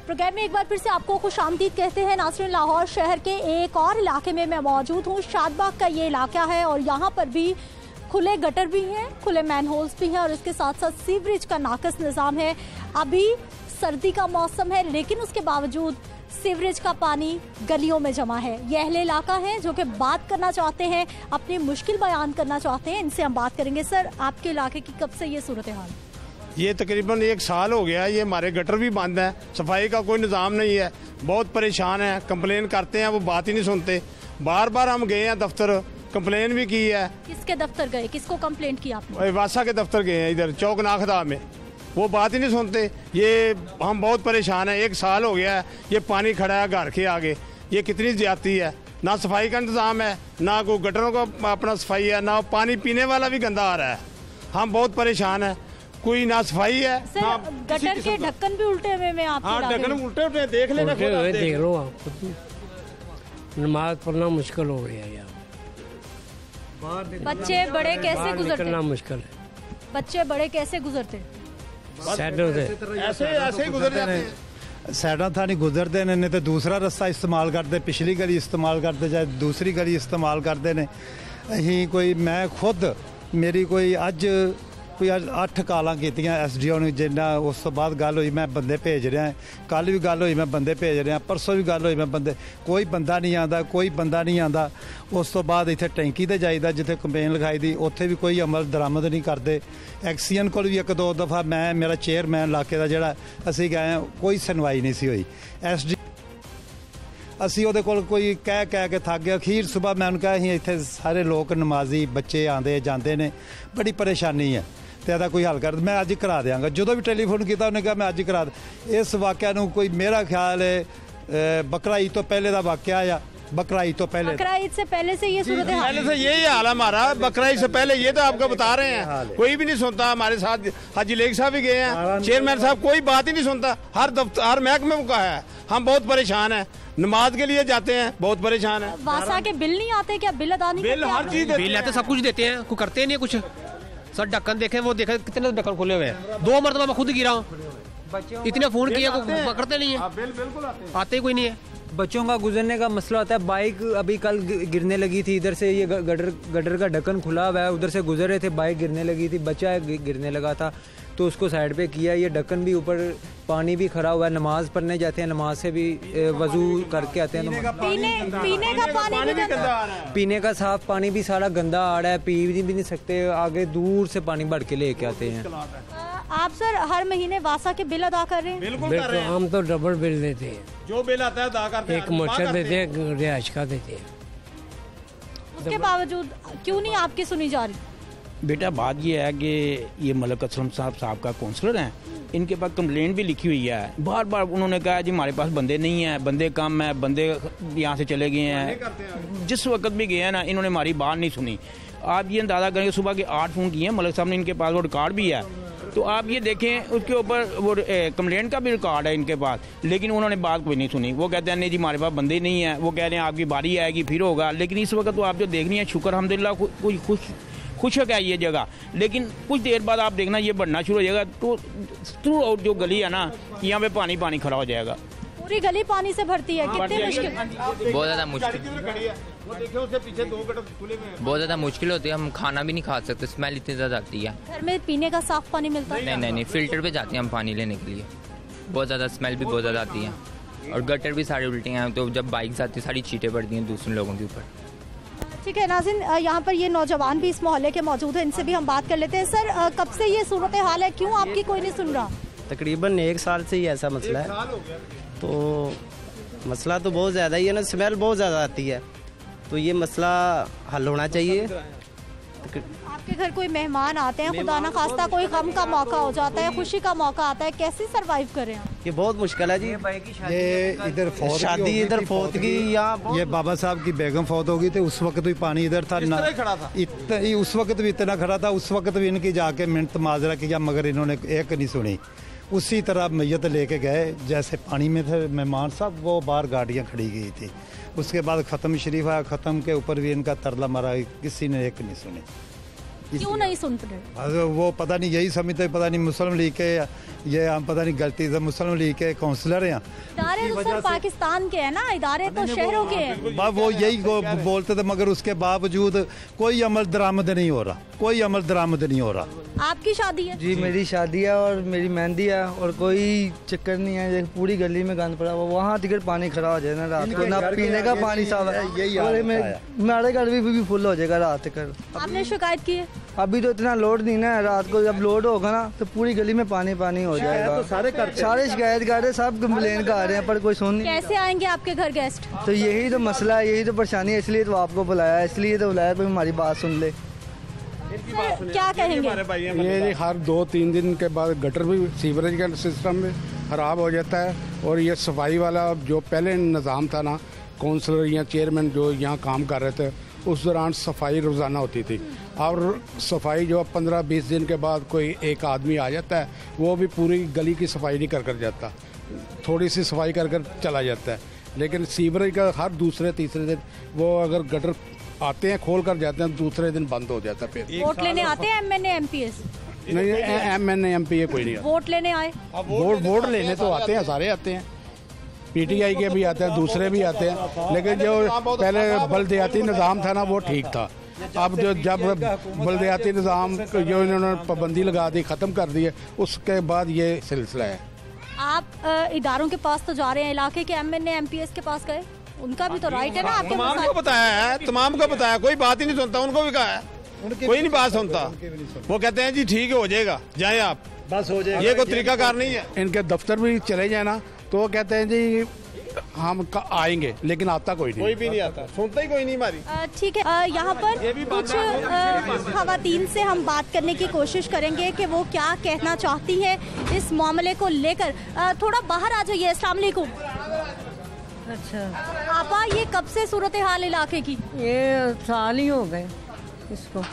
प्रोग्राम में एक बार फिर से आपको खुशामदीद कहते हैं। नाज़रीन, लाहौर शहर के एक और इलाके में मैं मौजूद हूँ। शादबाग का ये इलाका है और यहाँ पर भी खुले गटर भी हैं, खुले मैन होल्स भी हैं और इसके साथ साथ सीवरेज का नाकस निज़ाम है। अभी सर्दी का मौसम है, लेकिन उसके बावजूद सीवरेज का पानी गलियों में जमा है। ये अहले इलाका है जो कि बात करना चाहते हैं, अपनी मुश्किल बयान करना चाहते हैं, इनसे हम बात करेंगे। सर, आपके इलाके की कब से ये सूरत हाल? ये तकरीबन 1 साल हो गया, ये हमारे गटर भी बंद हैं, सफाई का कोई निज़ाम नहीं है, बहुत परेशान है। कंप्लेन करते हैं, वो बात ही नहीं सुनते। बार बार हम गए हैं दफ्तर, कंप्लेन भी की है। किसके दफ्तर गए, किसको कंप्लेंट की आपने? वासा के दफ्तर गए हैं, इधर चौक नाखदा में, वो बात ही नहीं सुनते। ये हम बहुत परेशान हैं, 1 साल हो गया है, ये पानी खड़ा है घर के आगे। ये कितनी ज्यादती है, ना सफाई का इंतजाम है, ना कोई गटरों का अपना सफाई है, ना पानी पीने वाला भी गंदा आ रहा है। हम बहुत परेशान है, कोई ना सफाई है ना गटर के ढक्कन भी उल्टे हुए में आप? हाँ, ढक्कन उल्टे हुए देख लेना, देख लो आप। नमाज पढ़ना मुश्किल हो गया यार, बच्चे बड़े कैसे गुजरते? मुश्किल है, बच्चे बड़े कैसे गुजरते? ऐसे ही गुजर जाते हैं। साइडा था नहीं गुजरते ने, तो दूसरा रस्ता इस्तेमाल करते, पिछली गली इस्तेमाल करते, चाहे दूसरी गली इस्तेमाल करते ने। अहीं कोई, मैं खुद मेरी कोई अज कोई 8 कालां कीतियां SDO ने, जिन्ना उस तो बाद गल हुई मैं बंदे भेज रहा, कल भी गल हुई मैं बंदे भेज रहा, परसों भी गल हुई मैं बंदे, कोई बंदा नहीं आता, कोई बंदा नहीं आता। उस तो बाद इत्थे टैंकी ते जाईदा, जिथे कंपेन लिखाई दी, उत्थे भी कोई अमल दरामद नहीं करते। एक्सीएन को भी 1-2 दफ़ा मैं, मेरा चेयरमैन इलाके का जिहड़ा असीं गए, कोई सुनवाई नहीं सी होई। SD ਅਸੀਂ ਉਹਦੇ ਕੋਲ ਕੋਈ ਕਹਿ ਕੇ ਥੱਕ ਗਏ। ਅਖੀਰ ਸਵੇਰ ਮੈਂ ਉਹਨੂੰ ਕਿਹਾ ਅਸੀਂ ਇੱਥੇ ਸਾਰੇ ਲੋਕ ਨਮਾਜ਼ੀ ਬੱਚੇ ਆਉਂਦੇ ਜਾਂਦੇ ਨੇ, ਬੜੀ ਪਰੇਸ਼ਾਨੀ ਹੈ ਤੇ ਇਹਦਾ ਕੋਈ ਹੱਲ ਕਰ। ਮੈਂ ਅੱਜ ਕਰਾ ਦਿਆਂਗਾ, ਜਦੋਂ ਵੀ ਟੈਲੀਫੋਨ ਕੀਤਾ ਉਹਨੇ ਕਿਹਾ ਮੈਂ ਅੱਜ ਕਰਾ ਦ। ਇਸ ਵਾਕਿਆ ਨੂੰ ਕੋਈ, ਮੇਰਾ ਖਿਆਲ ਹੈ बकरा ईद तो पहले का वाकया आ, बकरा ईद तो पहले, बकरा ईद से पहले से ये सूरत हाल, पहले से यही हाल है हमारा। बकरा ईद से पहले ये तो आपको बता रहे हैं, कोई भी नहीं सुनता। हमारे साथ हाजी लेग साहब भी गए हैं, चेयरमैन साहब, कोई बात ही नहीं सुनता। हर दफ्तर, हर महकमे में कहा है। हम बहुत परेशान हैं, नमाज के लिए जाते हैं, बहुत परेशान है। वासा के बिल नहीं आते क्या? बिल अदा नहीं? बिल हर चीज बिल आते, सब कुछ देते हैं, कोई करते नहीं कुछ। सर ढक्कन देखे, वो देखे कितने ढक्कन खुले हुए हैं। 2 मरतबा मैं खुद गिरा हूँ, इतने फोन किया, कोई पकड़ते नहीं है। बिल बिल्कुल आते ही कोई नहीं है। बच्चों का गुजरने का मसला होता है। बाइक अभी कल गिरने लगी थी, इधर से ये गटर का ढक्कन खुला हुआ है, उधर से गुजर रहे थे, बाइक गिरने लगी थी, बच्चा गिरने लगा था तो उसको साइड पे किया। ये ढक्कन भी ऊपर, पानी भी खड़ा हुआ है, नमाज पढ़ने जाते हैं, नमाज से भी वजू करके आते हैं। पीने का पानी भी गंदा, पीने का साफ पानी भी सारा गंदा आ रहा है, पी भी नहीं सकते, आगे दूर से पानी भर के लेके आते हैं। आप सर हर महीने वासा के बिल अदा कर रहे हैं? बिल्कुल कर रहे हैं। हम तो डबल बिल देते हैं, जो बिल आता है अदा करते हैं। एक मच्छर देते हैं, रिहाइश का देते हैं। उसके बावजूद क्यों नहीं आपकी सुनी जा रही? बेटा बात ये है कि ये मलक असलम साहब का काउंसलर हैं, इनके पास कंप्लेंट भी लिखी हुई है। बार बार उन्होंने कहा जी हमारे पास बंदे नहीं हैं, बंदे कम हैं, बंदे यहाँ से चले गए हैं। जिस वक्त भी गए हैं ना, इन्होंने हमारी बात नहीं सुनी। आप ये अंदाज़ा करें कि सुबह के 8 फ़ोन किए हैं मलक साहब ने, इनके पास वो रिकॉर्ड भी है। तो आप ये देखें उसके ऊपर वो कंप्लेंट का भी रिकॉर्ड है इनके पास, लेकिन उन्होंने बात कोई नहीं सुनी। वो कहते हैं नहीं जी हमारे पास बंदे नहीं है, वो कह रहे हैं आपकी बारी आएगी फिर होगा। लेकिन इस वक्त तो आप जो देख रही हैं, शुक्र अल्हम्दुलिल्लाह कोई खुशक है ये जगह, लेकिन कुछ देर बाद आप देखना ये बढ़ना शुरू हो जाएगा। तो थ्रू आउट जो गली है ना, यहाँ पे पानी खड़ा हो जाएगा। पूरी गली पानी से भरती है, कितनी मुश्किल? बहुत ज़्यादा मुश्किल, बहुत ज़्यादा मुश्किल होती है। हम खाना भी नहीं खा सकते, स्मेल इतनी ज़्यादा आती है। घर में पीने का साफ पानी मिलता है? नहीं, फिल्टर पे जाते हैं हम पानी लेने के लिए। बहुत ज़्यादा स्मेल भी बहुत ज़्यादा आती है, और गटर भी सारे उल्टे हैं। तो जब बाइक आती है सारी चीटें पड़ती हैं दूसरे लोगों के ऊपर। ठीक है नाज़रीन, यहाँ पर ये नौजवान भी इस मोहल्ले के मौजूद हैं, इनसे भी हम बात कर लेते हैं। सर, कब से ये सूरत हाल है, क्यों आपकी कोई नहीं सुन रहा? तकरीबन 1 साल से ही ऐसा मसला है। तो मसला तो बहुत ज़्यादा ही है ना, स्मेल बहुत ज़्यादा आती है, तो ये मसला हल होना चाहिए। आपके घर कोई मेहमान आते हैं, खुदा ना खास्ता कोई गम का मौका हो जाता है, खुशी का मौका आता है, कैसे सरवाइव करें? ये बहुत मुश्किल है जी। ये इधर शादी इधर फौत की, यहाँ ये बाबा साहब की बेगम फौत हो गई थी, उस वक्त भी पानी इधर था ना, उस वक्त भी इतना खड़ा था। उस वक्त भी इनकी जाके मिन्नत माजरा किया, मगर इन्होंने एक नहीं सुनी। उसी तरह मैयत लेके गए, जैसे पानी में थे मेहमान साहब, वो बाहर गाड़ियाँ खड़ी गई थी। उसके बाद ख़त्म शरीफ आया, ख़त्म के ऊपर भी इनका तरला मारा, किसी ने एक नहीं सुनी। क्यों नहीं सुनते? वो पता नहीं, यही समझते पता नहीं मुस्लिम लीग के, ये हम पता नहीं गलती से मुस्लिम लीग के काउंसलर हैं। इदारे तो सर पाकिस्तान के हैं ना, इदारे तो शहरों के हैं। वो यही बोलते थे, मगर उसके बावजूद कोई अमल दरामद नहीं हो रहा, कोई अमल दरामद नहीं हो रहा। आपकी शादी है? जी मेरी शादी है और मेरी मेहंदी है, और कोई चक्कर नहीं है। पूरी गली में गंद पड़ा हुआ, वहाँ टिकट पानी खड़ा हो जाएगा रात को, ना पीने का पानी साफ है। मेरे घर भी फुल हो जाएगा रात तक। आपने शिकायत की है? अभी तो इतना लोड नहीं ना, रात को जब लोड होगा ना तो पूरी गली में पानी हो जाएगा। तो सारे शिकायत कर रहे, सब कंप्लेन कर रहे हैं, पर कोई सुन नहीं। कैसे आएंगे आपके घर गेस्ट? तो यही तो मसला है, यही तो परेशानी है, इसलिए तो आपको बुलाया, इसलिए तो बुलाया कोई हमारी बात सुन ले। क्या कहेंगे? ये हर 2-3 दिन के बाद गटर भी सीवरेज का सिस्टम में खराब हो जाता है, और ये सफाई वाला जो पहले निज़ाम था ना, काउंसलर या चेयरमैन जो यहाँ काम कर रहे थे, उस दौरान सफाई रोज़ाना होती थी। और सफाई जो 15-20 दिन के बाद कोई एक आदमी आ जाता है, वो भी पूरी गली की सफाई नहीं कर जाता, थोड़ी सी सफाई कर चला जाता है। लेकिन सीवरेज का हर दूसरे-तीसरे दिन वो अगर गटर आते हैं खोल कर जाते हैं, दूसरे दिन बंद हो जाता है। फिर वोट लेने आते हैं MNA MPs? नहीं, MNA MPA कोई नहीं। वोट लेने आए? वोट लेने तो आते हैं, सारे आते हैं, PTI के भी आते हैं, दूसरे भी आते हैं। लेकिन जो पहले बलदियाती निज़ाम था ना, वो ठीक था। अब जब बलदियाती निज़ाम जो इन्होंने पाबंदी लगा दी, ख़त्म कर दी है, उसके बाद ये सिलसिला है। आप इदारों के पास तो जा रहे हैं, इलाके के MNA MPs के पास गए? उनका भी तो राइट है ना आपके? तमाम को बताया है, तमाम को बताया, कोई बात ही नहीं सुनता। उनको भी कहा है, कोई नहीं बात सुनता। वो कहते हैं जी ठीक है, हो जाएगा, जाए आप, बस हो जाएगा। ये कोई तरीकाकार नहीं है। इनके दफ्तर भी चले जाए ना, तो वो कहते हैं जी हम आएंगे, लेकिन आता कोई नहीं, कोई भी नहीं आता, सुनता ही कोई नहीं हमारी। ठीक है, यहाँ पर कुछ खवातीन से हम बात करने की कोशिश करेंगे कि वो क्या कहना चाहती है इस मामले को लेकर। थोड़ा बाहर आ जाइए। अस्सलाम वालेकुम। अच्छा आपा, ये कब से सूरत हाल इलाके की? ये साल ही हो गए इसको,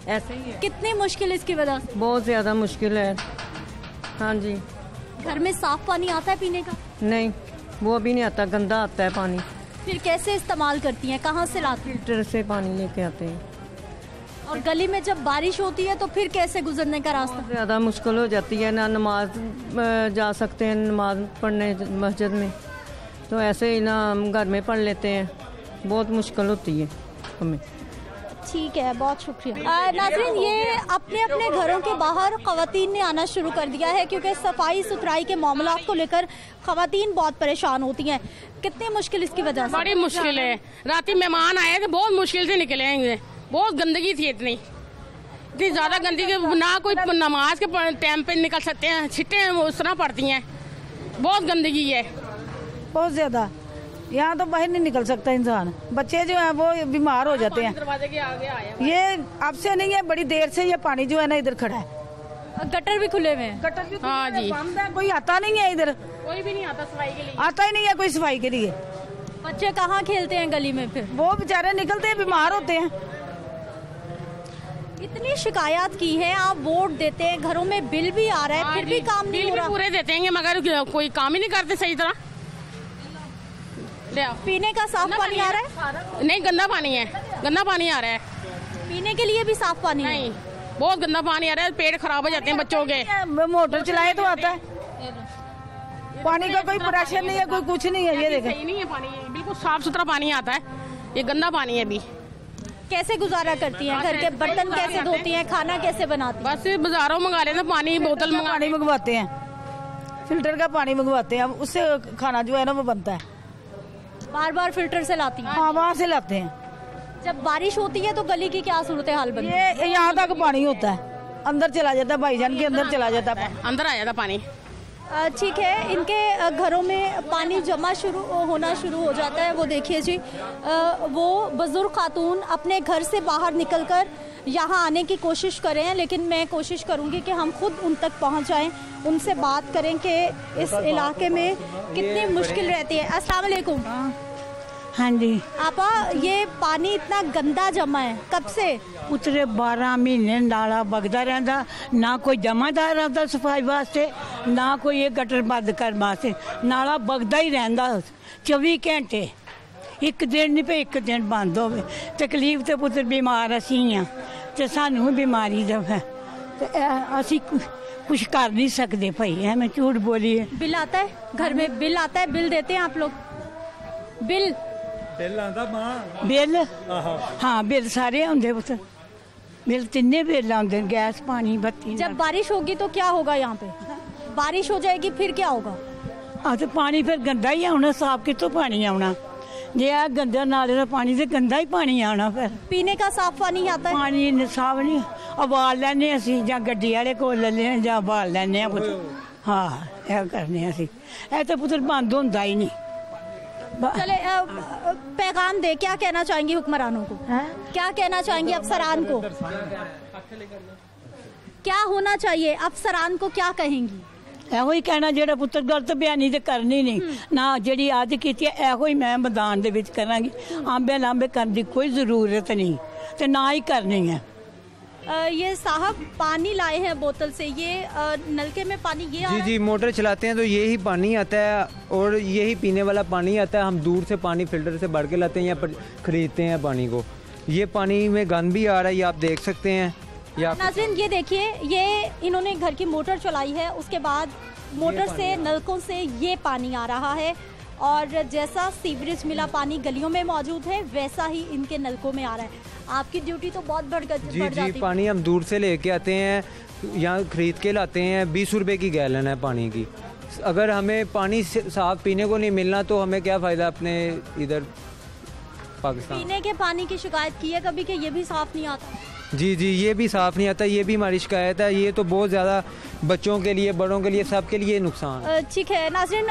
ऐसे ही है। कितनी मुश्किल इसकी वजह से? बहुत ज़्यादा मुश्किल है। हाँ जी। घर में साफ पानी आता है पीने का? नहीं, वो भी नहीं आता, गंदा आता है पानी। फिर कैसे इस्तेमाल करती हैं, कहाँ से लाती हैं? फिल्टर से पानी लेके आते हैं। और गली में जब बारिश होती है तो फिर कैसे गुजरने का रास्ता? ज़्यादा मुश्किल हो जाती है, ना नमाज जा सकते हैं, नमाज पढ़ने मस्जिद में, तो ऐसे ही ना हम घर में पढ़ लेते हैं, बहुत मुश्किल होती है हमें। ठीक है, बहुत शुक्रिया। नाज़रीन, ये अपने अपने घरों के बाहर ख़वातीन ने आना शुरू कर दिया है, क्योंकि सफाई सुथराई के मामलात को लेकर ख़वातीन बहुत परेशान होती हैं। कितनी मुश्किल इसकी वजह से? बड़ी मुश्किल है। रात मेहमान आए थे, बहुत मुश्किल से निकलेंगे, बहुत गंदगी थी, इतनी ज़्यादा गंदगी, ना कोई नमाज के टाइम पे निकल सकते हैं, छिट्टें उस तरह पड़ती हैं, बहुत गंदगी है, बहुत ज़्यादा। यहाँ तो बाहर नहीं निकल सकता इंसान। बच्चे जो है वो बीमार हो जाते हैं। दरवाजे के आगे आया। ये अब से नहीं है, बड़ी देर से ये पानी जो है ना इधर खड़ा है। गटर भी खुले हुए हैं। गटर भी हाँ जी, बंद है, कोई आता नहीं है इधर। कोई भी नहीं आता सफाई के लिए। आता ही नहीं है कोई सफाई के लिए। बच्चे कहाँ खेलते हैं गली में? फिर वो बेचारे निकलते हैं, बीमार होते हैं। इतनी शिकायत की है, आप वोट देते हैं, घरों में बिल भी आ रहा है, फिर भी काम नहीं हो रहा। पूरे देते हैं मगर कोई काम ही नहीं करते सही तरह। पीने का साफ पानी आ रहा है? नहीं, गंदा पानी है, गंदा पानी आ रहा है। पीने के लिए भी साफ पानी नहीं, बहुत गंदा पानी आ रहा है, पेट खराब हो जाते हैं बच्चों के। मोटर चलाए तो आता है, पानी का कोई प्रेशर नहीं है, कोई कुछ नहीं है। ये देखें, सही नहीं है पानी, बिल्कुल साफ सुथरा पानी आता है, ये गंदा पानी है। अभी कैसे गुजारा करती हैं? घर के बर्तन कैसे धोती हैं? खाना कैसे बनाती हैं? बस बाजारों मंगा लेते हैं, पानी बोतल मंगवाते हैं, फिल्टर का पानी मंगवाते हैं, उससे खाना जो है ना वो बनता है। बार बार फिल्टर से लाती हैं? हाँ, वहाँ से लाते हैं। जब बारिश होती है तो गली की क्या सूरत हाल बनती है? ये यहाँ तक पानी होता है, अंदर चला जाता है, भाईजान के अंदर चला जाता है, अंदर आ जाता पानी। ठीक है, इनके घरों में पानी जमा होना शुरू हो जाता है। वो देखिए जी, वो बुजुर्ग खातून अपने घर से बाहर निकलकर यहाँ आने की कोशिश कर रहे हैं, लेकिन मैं कोशिश करूँगी कि हम खुद उन तक पहुँच जाएं, उनसे बात करें कि इस इलाके में कितनी मुश्किल रहती है। अस्सलाम वालेकुम। हाँ जी आपा, ये पानी इतना गंदा जमा है कब से? उतरे 12 महीने नाला बगदा रहता, ना कोई जमादार आता सफाई वास्ते, ना कोई ये गटर बंद कर वास्ते। नाला बगदा ही रहता 24 घंटे, एक दिन नहीं पे एक दिन बंद हो। तकलीफ तो पुत्र बीमार असी हाँ, तो सानू बीमारी दा है, तो असी कुछ कर नहीं सकते भाई, है मैं झूठ बोलिए। बिल आता है घर में? बिल आता है? बिल देते हैं आप लोग? बिल बिल हाँ, बिल सारे आते पुत्र, बिल तिन्ने बिल आते, गैस पानी बत्ती। जब बारिश होगी तो क्या होगा? यहाँ पे बारिश हो जाएगी फिर क्या होगा? तो पानी फिर गंदा ही आना, साफ कितों पानी आना? जे आ गंदा नाले का पानी तो गंदा ही पानी आना। फिर पीने का साफ पानी आता है? पानी साफ नहीं, उबाल लेने असी, या गड्डी वाले को ले लें, या उबाल लेने पुत्र। हाँ, यह करने असी, यह तो पुत्र बंद होता ही नहीं। चले, पैगाम दे, क्या कहना चाहेंगी हुक्मरानों को? क्या कहना चाहेंगी अफसरान को? क्या होना चाहिए? अफसरान को क्या कहेंगी? ਇਹੋ ਹੀ ਕਹਿਣਾ ਜਿਹੜਾ ਪੁੱਤਰ ਗਲਤ ਬਿਆਨੀ ਤੇ ਕਰਨੀ ਨਹੀਂ ਨਾ, ਜਿਹੜੀ ਅੱਜ ਕੀਤੀ ਹੈ ਇਹੋ ਹੀ ਮੈਂ ਮੈਦਾਨ ਦੇ ਵਿੱਚ ਕਰਾਂਗੀ। ਆਂਬੇ ਲਾਂਬੇ ਕਰਨ ਦੀ ਕੋਈ ਜ਼ਰੂਰਤ ਨਹੀਂ ਤੇ ਨਾ ਹੀ करनी है। ये साहब पानी लाए हैं बोतल से, ये नलके में पानी ये जी जी मोटर चलाते हैं तो यही पानी आता है और यही पीने वाला पानी आता है। हम दूर से पानी फिल्टर से भर के लाते हैं, यहाँ पर खरीदते हैं पानी को। ये पानी में गंद भी आ रहा है, ये आप देख सकते हैं। नाज़रीन, ये देखिए, ये इन्होंने घर की मोटर चलाई है, उसके बाद मोटर से नलकों से ये पानी आ रहा है, और जैसा सीवरेज मिला पानी गलियों में मौजूद है वैसा ही इनके नलकों में आ रहा है। आपकी ड्यूटी तो बहुत बढ़ जाती है। जी, पानी हम दूर से लेके आते हैं, यहाँ खरीद के लाते हैं। 20 रुपए की गैलन है पानी की। अगर हमें पानी साफ पीने को नहीं मिलना तो हमें क्या फ़ायदा अपने इधर पाकिस्तान। पीने के पानी की शिकायत की है कभी कि ये भी साफ नहीं आता? जी जी, ये भी साफ़ नहीं आता, ये भी हमारी शिकायत है। ये तो बहुत ज़्यादा बच्चों के लिए, बड़ों के लिए, सब के लिए नुकसान। ठीक है नाज़रीन,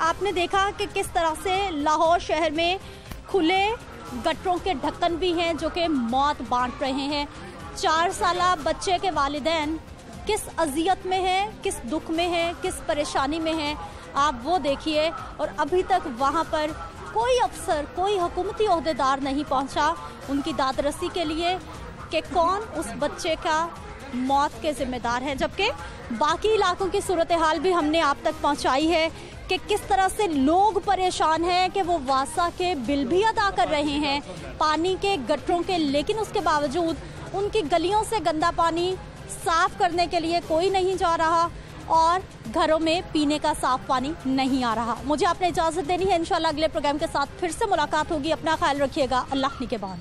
आपने देखा कि किस तरह से लाहौर शहर में खुले गटरों के ढक्कन भी हैं जो कि मौत बांट रहे हैं। 4 साला बच्चे के वालिदैन किस अजियत में हैं, किस दुख में हैं, किस परेशानी में हैं, आप वो देखिए। और अभी तक वहाँ पर कोई अफसर, कोई हुकूमती ओहदेदार नहीं पहुँचा उनकी दादरसी के लिए कि कौन उस बच्चे का मौत के जिम्मेदार है। जबकि बाकी इलाकों की सूरत हाल भी हमने आप तक पहुंचाई है कि किस तरह से लोग परेशान हैं कि वो वासा के बिल भी अदा कर रहे हैं पानी के गटरों के, लेकिन उसके बावजूद उनकी गलियों से गंदा पानी साफ करने के लिए कोई नहीं जा रहा और घरों में पीने का साफ पानी नहीं आ रहा। मुझे आपने इजाज़त देनी है, इंशाल्लाह अगले प्रोग्राम के साथ फिर से मुलाकात होगी। अपना ख्याल रखिएगा। अल्लाह निगहबान।